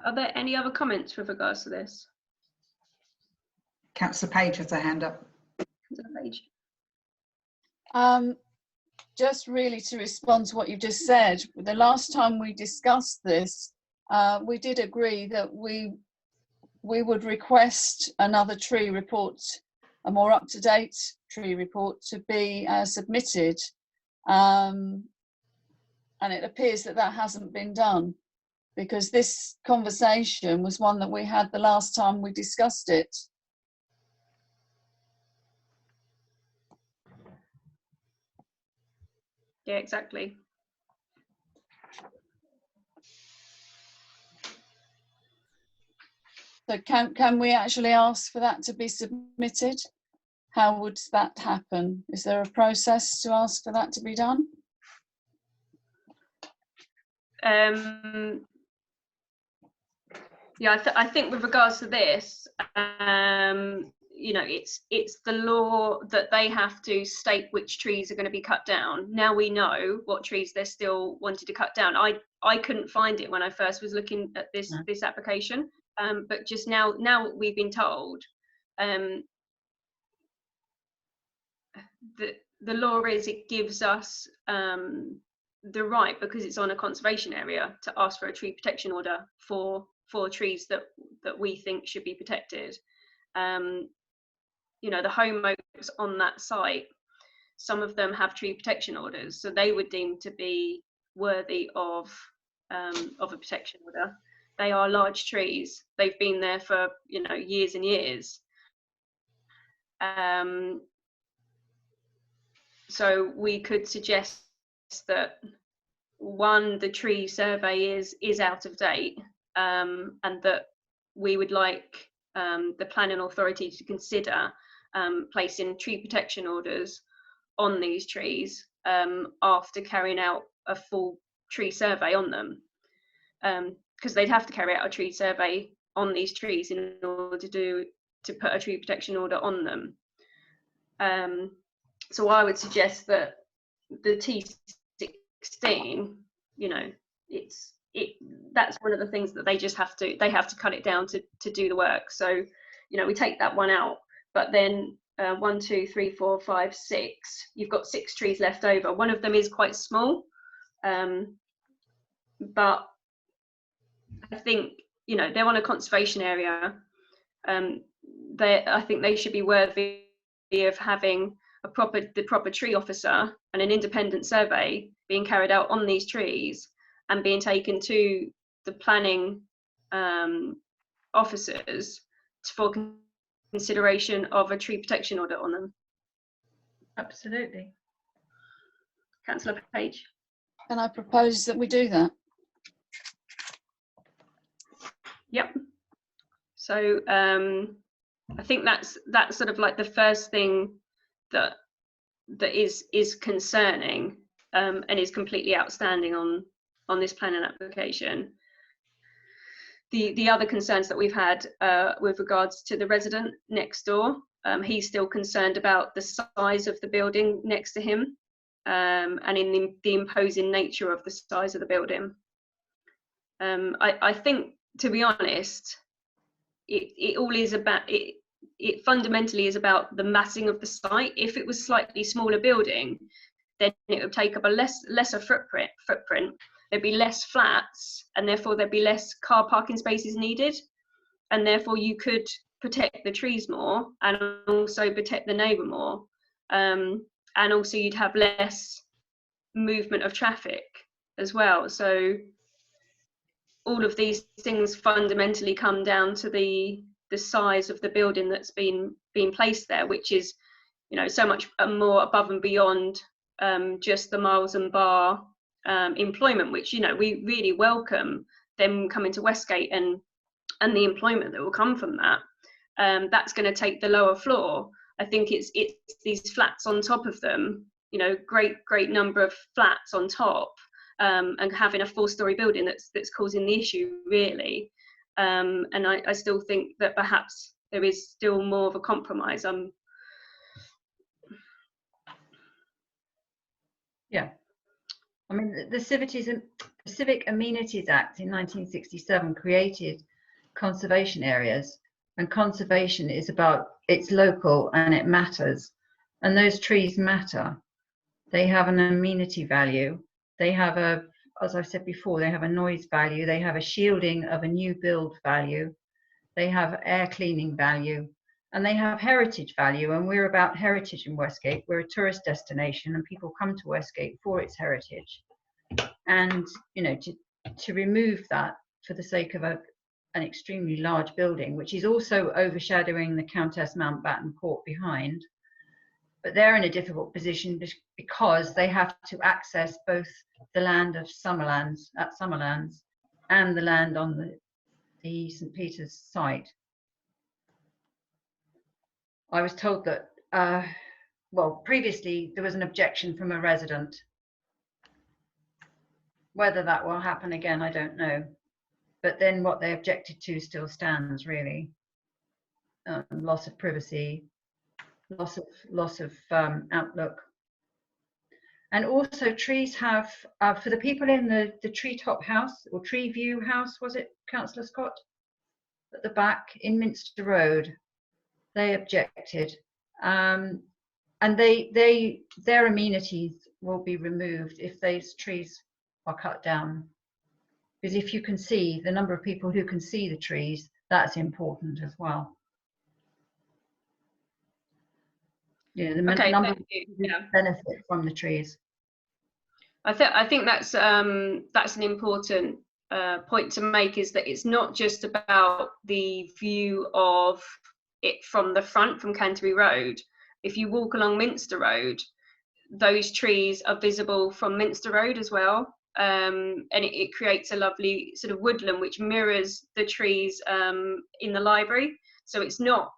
Are there any other comments with regards to this? Councillor Page has a hand up. Just really to respond to what you just said, the last time we discussed this, we did agree that we would request another tree report, a more up-to-date tree report, to be submitted, and it appears that hasn't been done, because this conversation was one that we had the last time we discussed it. Yeah, exactly. So can we actually ask for that to be submitted? How would that happen? Is there a process to ask for that to be done? Yeah, I think with regards to this, you know, it's the law that they have to state which trees are going to be cut down. Now we know what trees they're still wanting to cut down. I couldn't find it when I first was looking at this application, but just now we've been told the law is, it gives us the right, because it's on a conservation area, to ask for a tree protection order for trees that we think should be protected. You know, the home oaks on that site, some of them have tree protection orders, so they would deem to be worthy of a protection order. They are large trees. They've been there for, you know, years and years. So we could suggest that, one, the tree survey is out of date, and that we would like the planning authority to consider placing tree protection orders on these trees after carrying out a full tree survey on them, because they'd have to carry out a tree survey on these trees in order to put a tree protection order on them. So I would suggest that the T16, you know, it's that's one of the things that they have to cut it down to do the work. So, you know, we take that one out, but then 1, 2, 3, 4, 5, 6, you've got 6 trees left over. One of them is quite small, but I think, you know, they're on a conservation area. I think they should be worthy of having the proper tree officer and an independent survey being carried out on these trees and being taken to the planning officers for consideration of a tree protection order on them. Absolutely. Councillor Page. And I propose that we do that. Yep. So I think that's sort of like the first thing that is concerning and is completely outstanding on this planning application. The other concerns that we've had with regards to the resident next door, he's still concerned about the size of the building next to him, and in the imposing nature of the size of the building. I think, to be honest, it all is about it. It fundamentally is about the massing of the site. If it was a slightly smaller building, then it would take up a lesser footprint. There'd be less flats, and therefore there'd be less car parking spaces needed, and therefore you could protect the trees more and also protect the neighbour more, and also you'd have less movement of traffic as well. So all of these things fundamentally come down to the size of the building that's been placed there, which is, you know, so much more above and beyond just the Miles and Bar employment, which, you know, we really welcome them coming to Westgate and the employment that will come from that. That's going to take the lower floor. I think it's these flats on top of them, you know, great number of flats on top, and having a 4-story building that's causing the issue, really. And I still think that perhaps there is still more of a compromise. Yeah. I mean, the Civic Amenities Act in 1967 created conservation areas, and conservation is about, it's local and it matters, and those trees matter. They have an amenity value. They have a, as I've said before, they have a noise value. They have a shielding of a new build value. They have air cleaning value, and they have heritage value. And we're about heritage in Westgate. We're a tourist destination, and people come to Westgate for its heritage. And, you know, to remove that for the sake of an extremely large building, which is also overshadowing the Countess Mountbatten Court behind, but they're in a difficult position because they have to access both the land of Summerlands and the land on the St. Peter's site. I was told that, well, previously there was an objection from a resident. Whether that will happen again, I don't know. But then what they objected to still stands, really. Loss of privacy, loss of outlook. And also trees have, for the people in the treetop house, or tree view house, was it, Councillor Scott? At the back in Minster Road, they objected. And their amenities will be removed if those trees are cut down. Because if you can see, the number of people who can see the trees, that's important as well. Yeah, the number of people who benefit from the trees. I think that's an important point to make, is that it's not just about the view of it from the front, from Canterbury Road. If you walk along Minster Road, those trees are visible from Minster Road as well. And it creates a lovely sort of woodland which mirrors the trees in the library. So it's not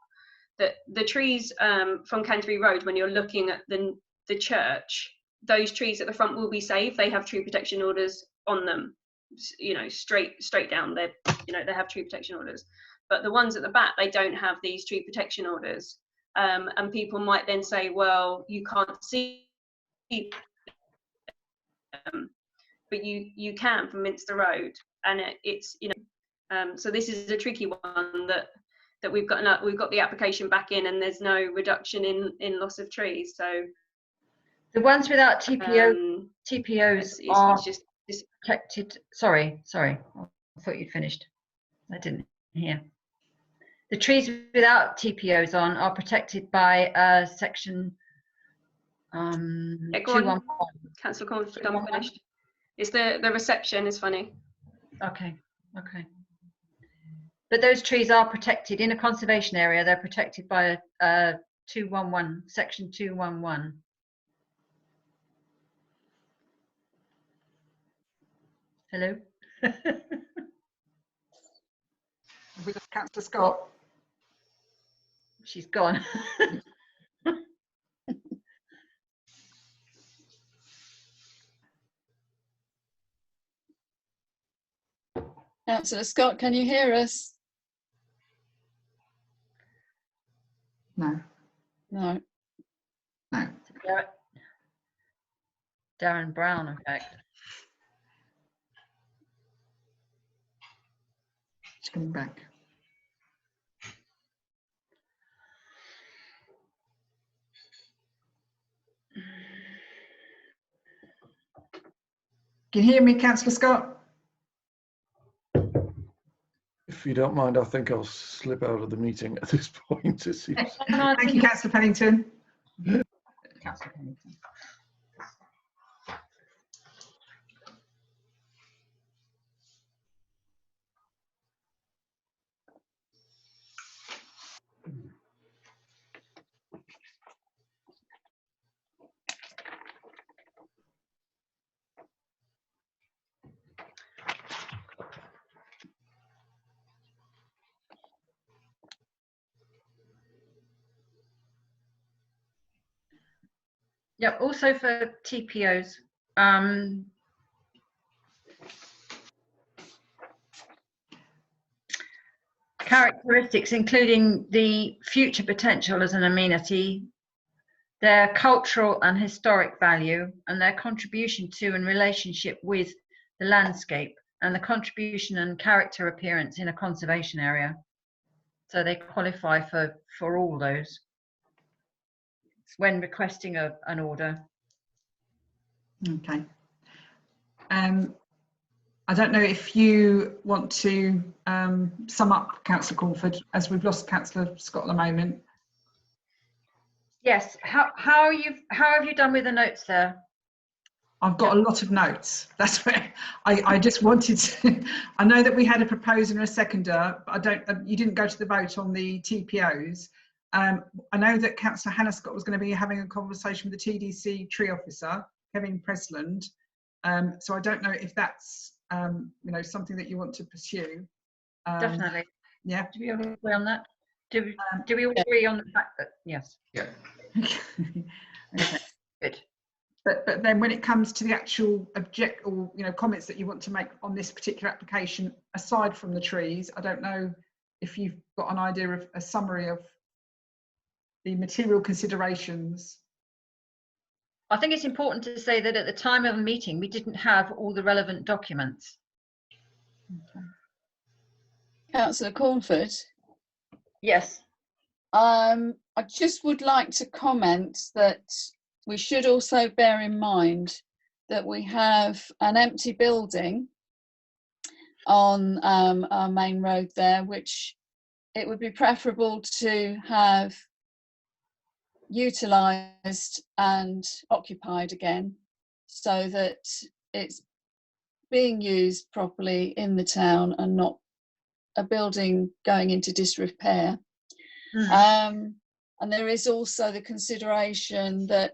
that the trees from Canterbury Road, when you're looking at the church, those trees at the front will be safe. They have tree protection orders on them, you know, straight down. They, you know, they have tree protection orders. But the ones at the back, they don't have these tree protection orders. And people might then say, well, you can't see them. but you can from Minster Road, and it's, you know, so this is a tricky one that we've got the application back in, and there's no reduction in loss of trees. So The ones without TPOs it's are just protected. Sorry. I thought you'd finished. I didn't hear. The trees without TPOs on are protected by section Go 211. on, Councillor Cornford, I'm finished. It's the reception is funny. Okay. But those trees are protected in a conservation area. They're protected by a 211, section 211. Hello? With Councillor Scott. She's gone. Councillor Scott, can you hear us? No. No. Darren Brown, in fact. She's coming back. Can you hear me, Councillor Scott? If you don't mind, I think I'll slip out of the meeting at this point. It seems. Thank you, Councillor Pennington. Councillor Pennington. Yep, also for TPOs, characteristics including the future potential as an amenity, their cultural and historic value, and their contribution to and relationship with the landscape, and the contribution and character appearance in a conservation area. So they qualify for all those when requesting an order. Okay. I don't know if you want to sum up, Councillor Cornford, as we've lost Councillor Scott at the moment. Yes. How have you done with the notes there? I've got a lot of notes. That's where I just wanted to. I know that we had a proposer and a seconder, but I don't. You didn't go to the vote on the TPOs. I know that Councillor Hannah Scott was going to be having a conversation with the TDC tree officer, Kevin Presland. So I don't know if that's you know, something that you want to pursue. Definitely. Yeah. Do we all agree on that? Do we all agree on the fact that yes? Yeah. Okay. Good. But then when it comes to the actual object or, you know, comments that you want to make on this particular application, aside from the trees, I don't know if you've got an idea of a summary of the material considerations. I think it's important to say that at the time of the meeting, we didn't have all the relevant documents. Councillor Cornford. Yes. I just would like to comment that we should also bear in mind that we have an empty building on our main road there, which it would be preferable to have utilised and occupied again, so that it's being used properly in the town and not a building going into disrepair. And there is also the consideration that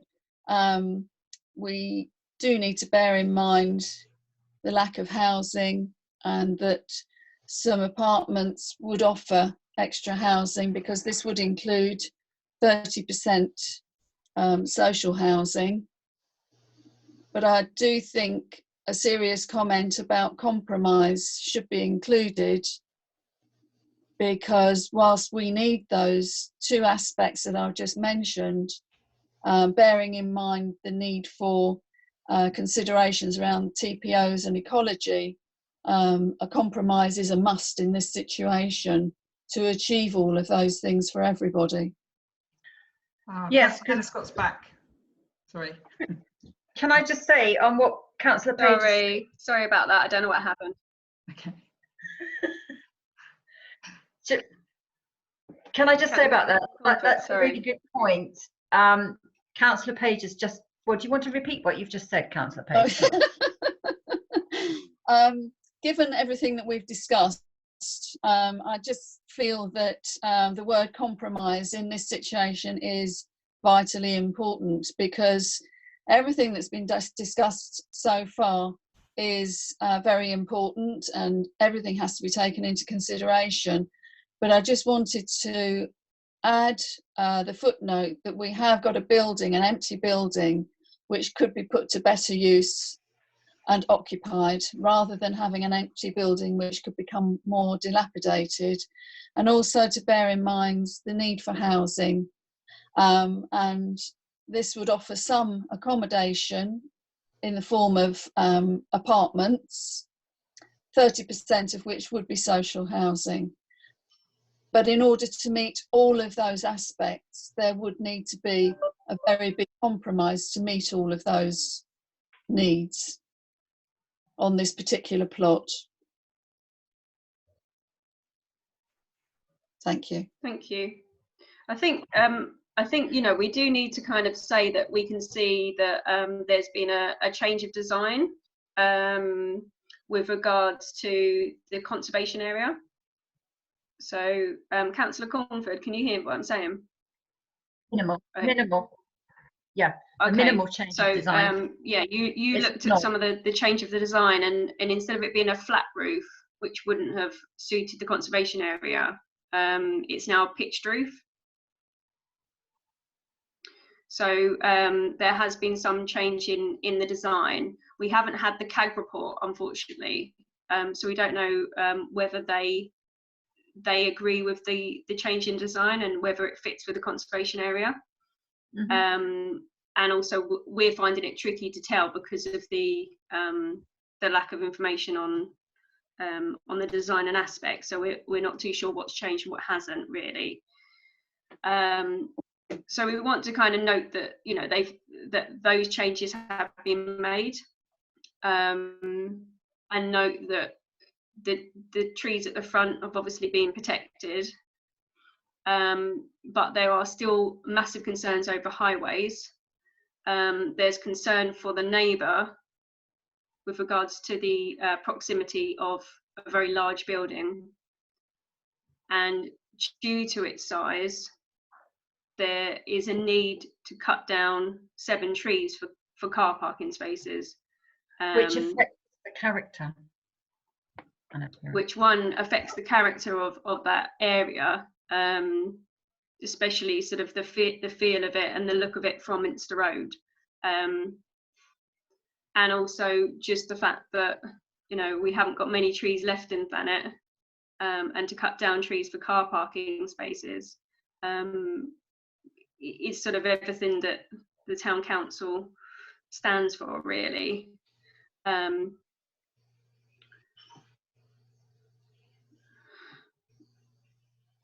we do need to bear in mind the lack of housing, and that some apartments would offer extra housing, because this would include 30% social housing. But I do think a serious comment about compromise should be included, because whilst we need those two aspects that I've just mentioned, bearing in mind the need for considerations around TPOs and ecology, a compromise is a must in this situation to achieve all of those things for everybody. Yes, Hannah Scott's back. Sorry. Can I just say on what Councillor Page? Sorry about that. I don't know what happened. Okay. Can I just say about that? That's a Sorry. really good point. Councillor Page has just. Well, do you want to repeat what you've just said, Councillor Page? Given everything that we've discussed, I just feel that the word compromise in this situation is vitally important, because everything that's been discussed so far is very important and everything has to be taken into consideration. But I just wanted to add the footnote that we have got a building, an empty building, which could be put to better use and occupied, rather than having an empty building which could become more dilapidated. And also to bear in mind the need for housing, and this would offer some accommodation in the form of apartments, 30% of which would be social housing. But in order to meet all of those aspects, there would need to be a very big compromise to meet all of those needs on this particular plot. Thank you. Thank you. I think you know, we do need to kind of say that we can see that there's been a change of design with regards to the conservation area. So, Councillor Cornford, can you hear what I'm saying? Minimal. Okay. Minimal. Yeah. A Okay. minimal change of design. Yeah, you It's looked at not. some of the change of the design, and instead of it being a flat roof, which wouldn't have suited the conservation area, it's now a pitched roof. So there has been some change in the design. We haven't had the CAG report, unfortunately, so we don't know whether they agree with the change in design and whether it fits with the conservation area. Mhm. And also we're finding it tricky to tell because of the lack of information on the design and aspects. So we're not too sure what's changed and what hasn't really. So we want to kind of note that, you know, that those changes have been made, and note that the trees at the front have obviously been protected, but there are still massive concerns over highways. There's concern for the neighbour with regards to the proximity of a very large building, and due to its size, there is a need to cut down 7 trees for car parking spaces. Which affects the character. Which one affects the character of that area, especially sort of the feel of it and the look of it from Minster Road. And also just the fact that, you know, we haven't got many trees left in Thanet, and to cut down trees for car parking spaces is sort of everything that the town council stands for, really.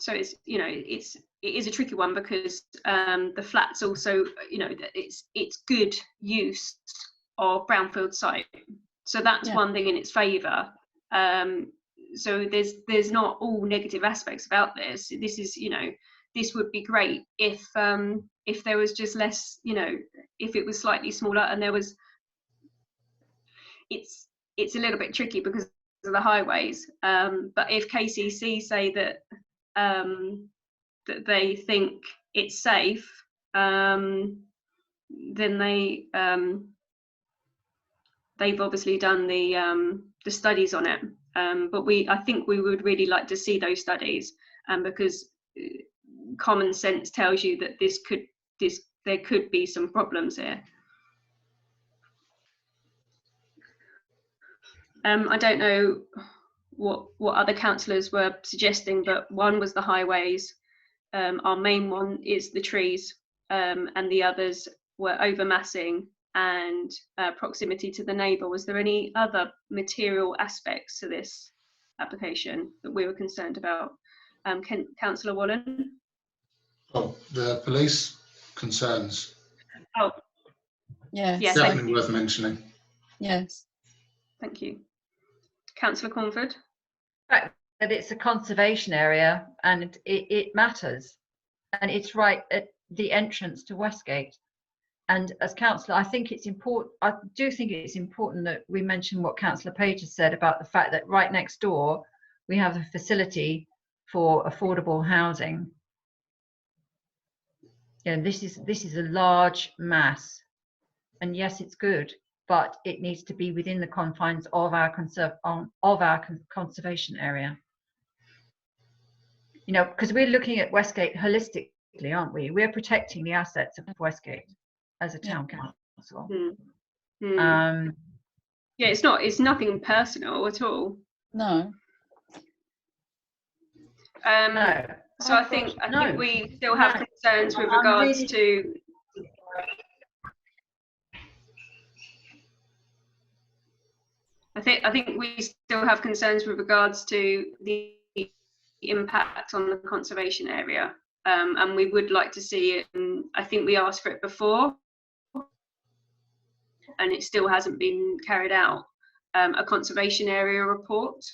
So it's, you know, it is a tricky one because the flats also, you know, it's good use of brownfield site, so that's one thing in its favour. So there's not all negative aspects about this. This is, you know, this would be great if there was just less, you know, if it was slightly smaller, and there was. It's a little bit tricky because of the highways, but if KCC say that that they think it's safe, then they've obviously done the studies on it. But I think we would really like to see those studies, because common sense tells you that there could be some problems here. I don't know what other councillors were suggesting, but one was the highways. Our main one is the trees, and the others were overmassing and proximity to the neighbour. Was there any other material aspects to this application that we were concerned about? Councillor Wallen? Oh, the police concerns, Oh, Yes. yes, definitely worth mentioning. Yes. thank you. Councillor Cornford? Fact that it's a conservation area and it matters, and it's right at the entrance to Westgate. And as councillor, I think it's important. I do think it's important that we mention what Councillor Page has said about the fact that right next door we have a facility for affordable housing. And this is a large mass, and yes, it's good, but it needs to be within the confines of our conservation area. You know, because we're looking at Westgate holistically, aren't we? We're protecting the assets of Westgate as a town council. Yeah, it's nothing personal at all. No. No. So I think we still have concerns with regards to. I think we still have concerns with regards to the impact on the conservation area, and we would like to see it. And I think we asked for it before, and it still hasn't been carried out. A conservation area report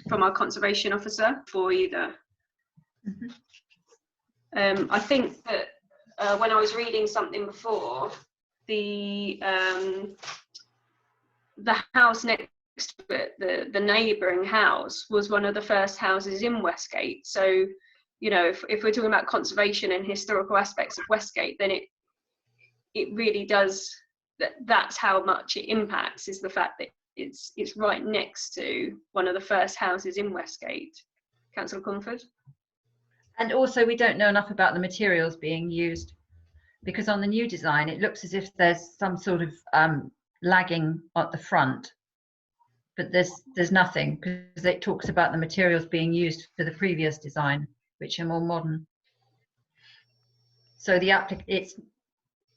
from our conservation officer for either. I think that when I was reading something before, the house next to it, the neighbouring house, was one of the first houses in Westgate. So, you know, if we're talking about conservation and historical aspects of Westgate, then it really does. That's how much it impacts, is the fact that it's right next to one of the first houses in Westgate. Councillor Cornford? And also, we don't know enough about the materials being used, because on the new design it looks as if there's some sort of lagging at the front, but there's nothing, because it talks about the materials being used for the previous design, which are more modern. So the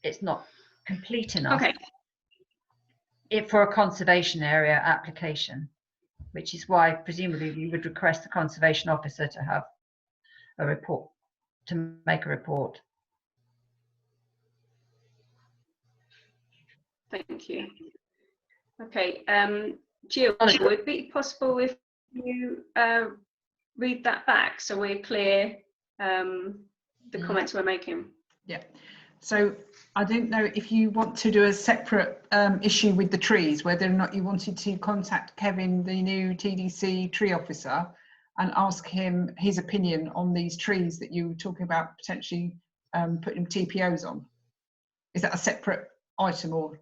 it's not complete enough. Okay. For a conservation area application, which is why presumably we would request the conservation officer to have a report, to make a report. Thank you. Okay, Jill, would it be possible if you read that back so we're clear the comments we're making? Yeah. So I don't know if you want to do a separate issue with the trees, whether or not you wanted to contact Kevin, the new TDC tree officer, and ask him his opinion on these trees that you were talking about potentially putting TPOs on. Is that a separate item or?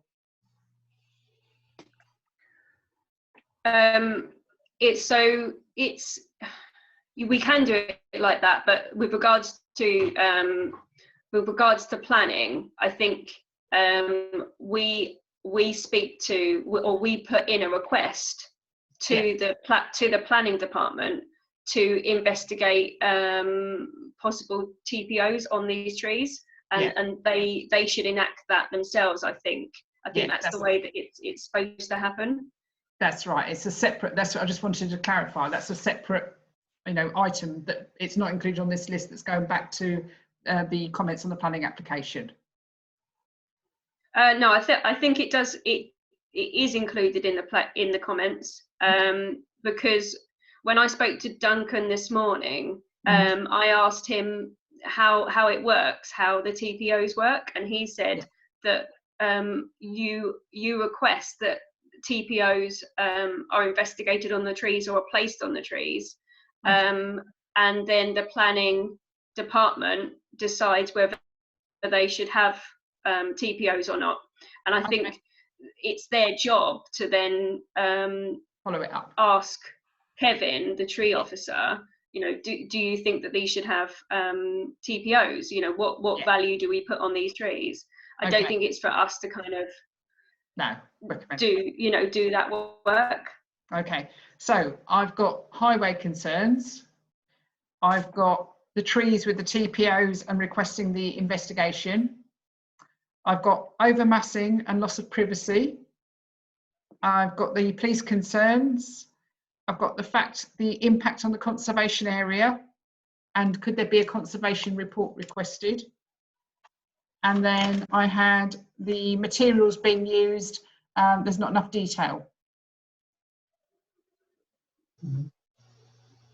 We can do it like that, but with regards to planning, I think we speak to, or we put in a request to the planning department to investigate possible TPOs on these trees, and they should enact that themselves. I think that's the way that it's supposed to happen. That's right. It's a separate. That's what I just wanted to clarify. That's a separate, item that it's not included on this list. That's going back to the comments on the planning application. No, I think it does. It is included in the comments, because when I spoke to Duncan this morning, I asked him how it works, how the TPOs work, and he said that you request that TPOs are investigated on the trees or are placed on the trees, and then the planning department decides whether they should have TPOs or not. And I think it's their job to then follow it up. Ask Kevin, the tree officer, do you think that these should have TPOs? What value do we put on these trees? I don't think it's for us to kind of do that work. Okay, so I've got highway concerns. I've got the trees with the TPOs and requesting the investigation. I've got overmassing and loss of privacy. I've got the police concerns. I've got the impact on the conservation area, and could there be a conservation report requested? And then I had the materials being used, there's not enough detail.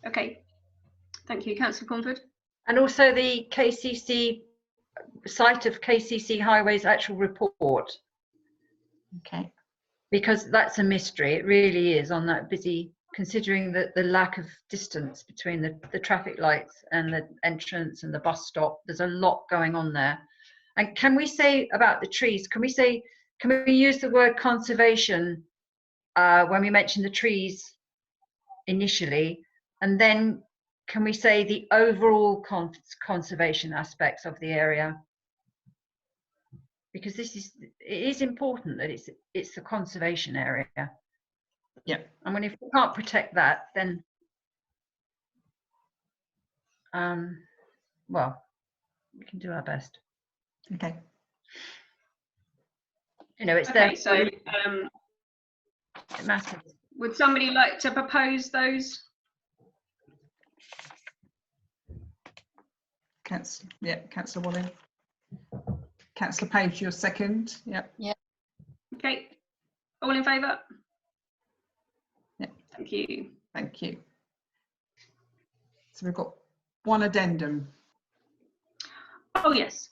Okay, thank you, Councillor Cornford. And also the KCC site of KCC Highways actual report, Okay. because that's a mystery. It really is on that busy, considering that the lack of distance between the traffic lights and the entrance and the bus stop. There's a lot going on there. And can we say about the trees, can we use the word conservation when we mention the trees initially, and then can we say the overall conservation aspects of the area? Because it is important that it's the conservation area. Yeah. I mean, if we can't protect that, then well, we can do our best. Okay. You know, it's Okay, there. so It matters. would somebody like to propose those? Councillor Walling. Councillor Page, your second. Yep. Okay, all in favour? Yeah. Thank you. Thank you. So we've got one addendum. Oh yes.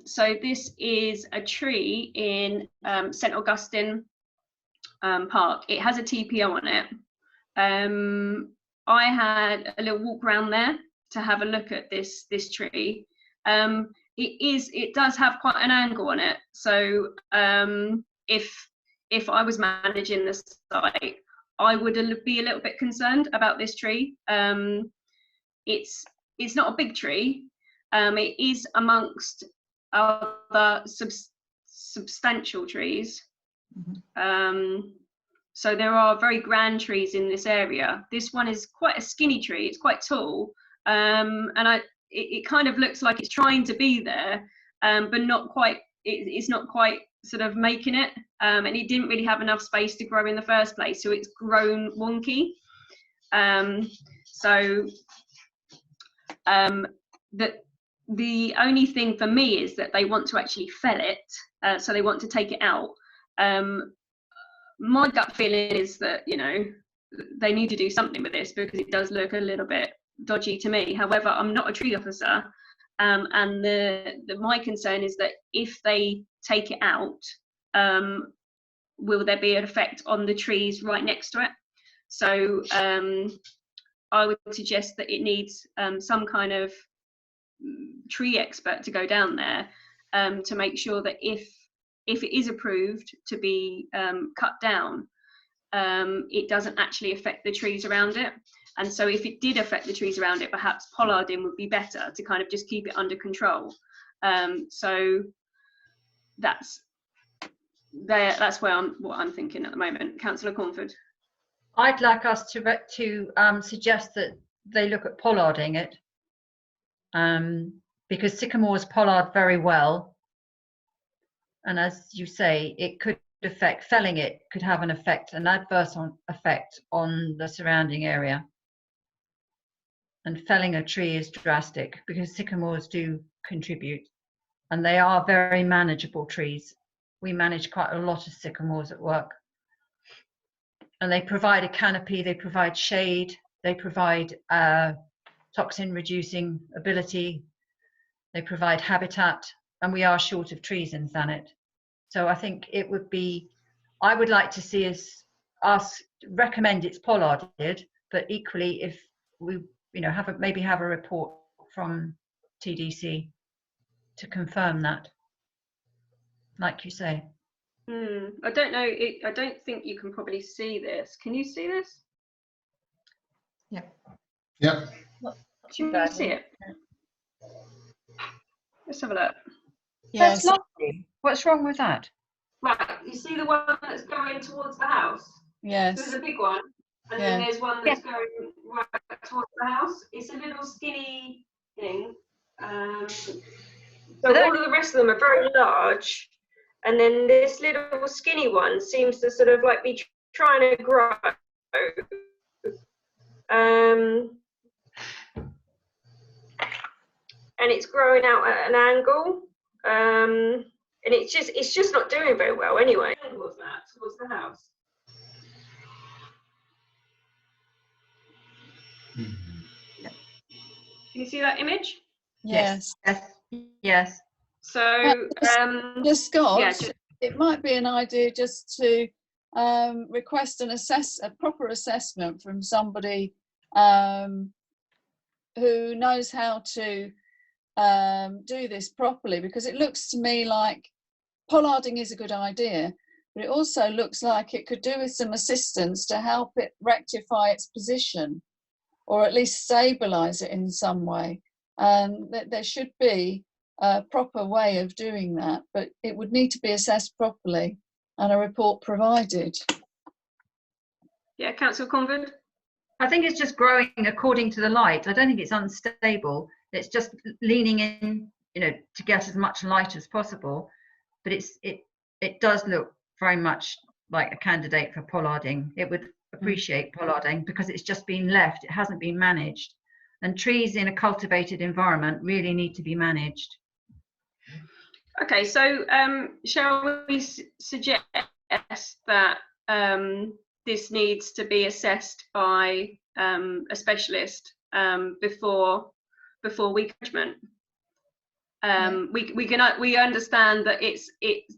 So this is a tree in St Augustine Park. It has a TPO on it. I had a little walk around there to have a look at this tree. It does have quite an angle on it. So if I was managing the site, I would be a little bit concerned about this tree. It's not a big tree. It is amongst other substantial trees. So there are very grand trees in this area. This one is quite a skinny tree. It's quite tall, and it kind of looks like it's trying to be there, but not quite. It's not quite sort of making it, and it didn't really have enough space to grow in the first place, so it's grown wonky. The only thing for me is that they want to actually fell it, so they want to take it out. My gut feeling is that, you know, they need to do something with this because it does look a little bit dodgy to me. However, I'm not a tree officer, and my concern is that if they take it out, will there be an effect on the trees right next to it? So I would suggest that it needs some kind of tree expert to go down there to make sure that if it is approved to be cut down, it doesn't actually affect the trees around it. And so if it did affect the trees around it, perhaps pollarding would be better to kind of just keep it under control. So that's what I'm thinking at the moment. Councillor Cornford. I'd like us to suggest that they look at pollarding it, because sycamores pollard very well, and as you say, it could affect, felling it could have an adverse effect on the surrounding area. And felling a tree is drastic because sycamores do contribute, and they are very manageable trees. We manage quite a lot of sycamores at work, and they provide a canopy, they provide shade, they provide toxin reducing ability, they provide habitat, and we are short of trees in Thanet. So I think it would be, I would like to see us recommend it's pollarded, but equally if we, you know, maybe have a report from TDC to confirm that, like you say. I don't know. I don't think you can probably see this. Can you see this? Yeah. Yep. Can you see it? Let's have a look. Yes. That's lovely. What's wrong with that? Right, you see the one that's going towards the house? Yes. There's a big one, and Yeah. then there's one that's going right towards the house. It's a little skinny thing. So all of the rest of them are very large, and then this little skinny one seems to sort of like be trying to grow. And it's growing out at an angle, and it's just not doing very well anyway. Towards the house. Can you see that image? Yes. Yes. So, Just Scott, yeah, it might be an idea just to request a proper assessment from somebody who knows how to do this properly, because it looks to me like pollarding is a good idea, but it also looks like it could do with some assistance to help it rectify its position, or at least stabilize it in some way. There should be a proper way of doing that, but it would need to be assessed properly and a report provided. yeah, Councillor Convent. I think it's just growing according to the light. I don't think it's unstable. It's just leaning in, to get as much light as possible. But it does look very much like a candidate for pollarding. It would appreciate pollarding because it's just been left. It hasn't been managed. And trees in a cultivated environment really need to be managed. Okay, so shall we suggest that this needs to be assessed by a specialist before we judgment? We understand that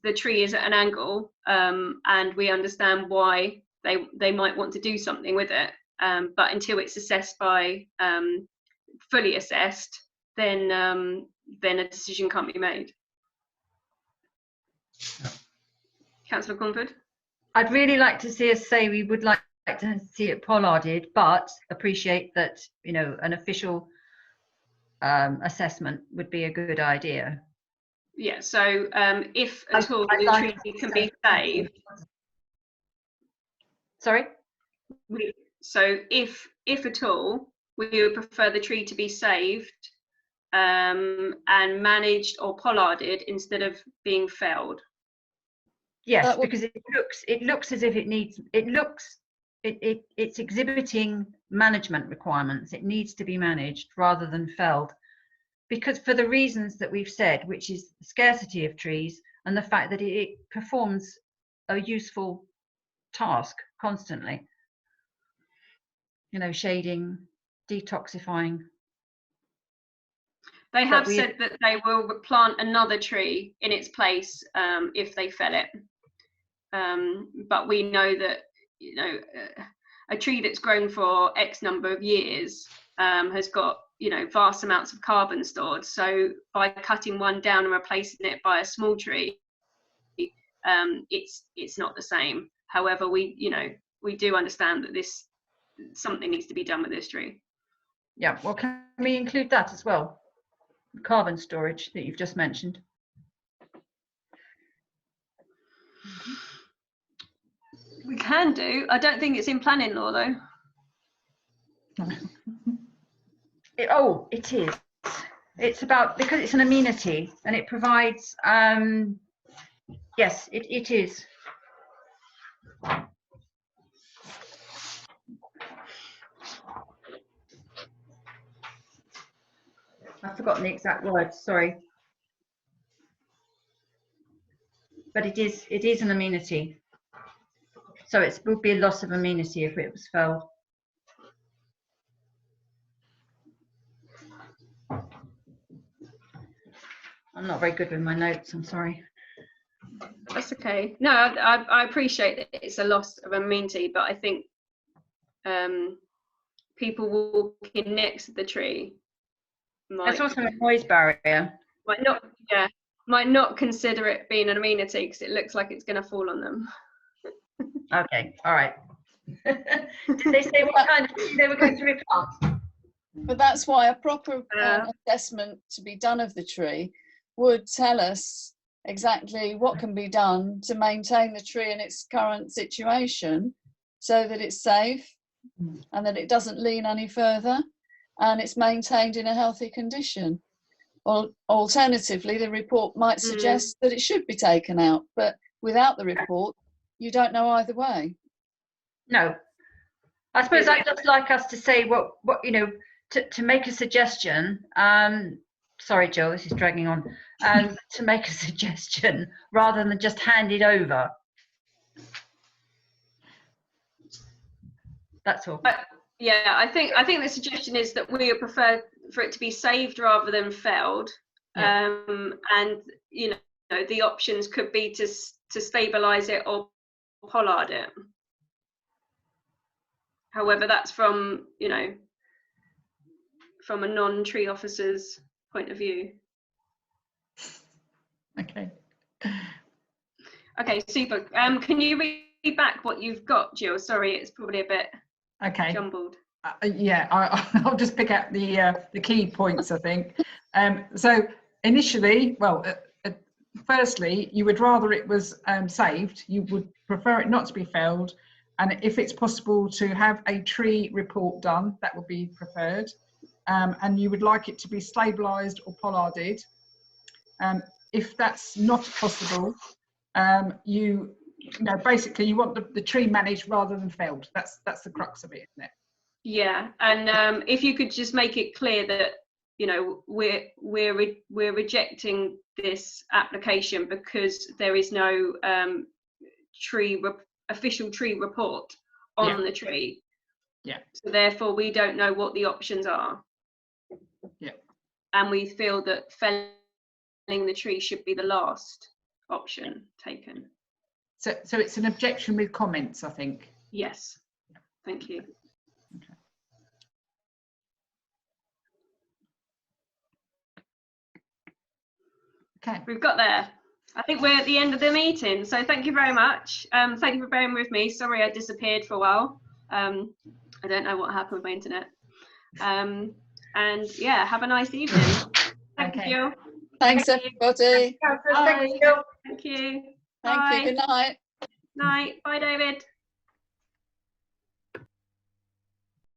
the tree is at an angle, and we understand why they might want to do something with it, but until it's assessed by fully assessed, then a decision can't be made. Councillor Conford. I'd really like to see us say we would like to see it pollarded, but appreciate that an official assessment would be a good idea. Yeah, so if at all the tree can be saved. Sorry? So if at all, we would prefer the tree to be saved and managed or pollarded instead of being felled. Yes, because it looks as if it's exhibiting management requirements. It needs to be managed rather than felled, because for the reasons that we've said, which is the scarcity of trees and the fact that it performs a useful task constantly. Shading, detoxifying. They have said that they will plant another tree in its place if they fell it. But we know that a tree that's grown for X number of years has got vast amounts of carbon stored. So by cutting one down and replacing it by a small tree, it's not the same. However, we do understand that something needs to be done with this tree. Yeah, well, can we include that as well? Carbon storage that you've just mentioned. We can do. I don't think it's in planning law though. It is. It's because it's an amenity and it provides. Yes, it is. I've forgotten the exact words, sorry. But it is an amenity. So it would be a loss of amenity if it was felled. I'm not very good with my notes, I'm sorry. That's okay. No, I appreciate that it's a loss of amenity, but I think people walking next to the tree It's also a noise barrier. Might not consider it being an amenity because it looks like it's going to fall on them. Okay, all right. Did they say what kind of tree they were going to replant? But that's why a proper assessment to be done of the tree would tell us exactly what can be done to maintain the tree in its current situation so that it's safe and that it doesn't lean any further and it's maintained in a healthy condition. Or alternatively, the report might suggest that it should be taken out, but without the report, you don't know either way. No, I suppose I'd just like us to say what you know, to make a suggestion. Sorry, Joe, this is dragging on. To make a suggestion rather than just hand it over. That's all. Yeah, I think the suggestion is that we would prefer for it to be saved rather than felled. Yeah. And you know, the options could be to stabilise it or pollard it. However, that's from, you know, from a non-tree officer's point of view. Okay. Okay, super. Can you read back what you've got, Jill? Sorry, it's probably a bit Okay. jumbled. Yeah, I'll just pick out the key points, I think. So initially, well, firstly, you would rather it was saved. You would prefer it not to be felled, and if it's possible to have a tree report done, that would be preferred. And you would like it to be stabilised or pollarded. If that's not possible, you know, basically you want the tree managed rather than felled. That's the crux of it, isn't it? Yeah, and if you could just make it clear that, you know, we're rejecting this application because there is no official tree report on the tree. Yeah. So therefore, we don't know what the options are. Yeah. And we feel that felling the tree should be the last option taken. So it's an objection with comments, I think. Yes. Thank you. Okay. We've got there. I think we're at the end of the meeting. So thank you very much. Thank you for bearing with me. Sorry I disappeared for a while. I don't know what happened with my internet. And yeah, have a nice evening. Thank you. Thanks, everybody. Thank you. Thank you. Thank Bye. you. Good night. Night. Bye, David.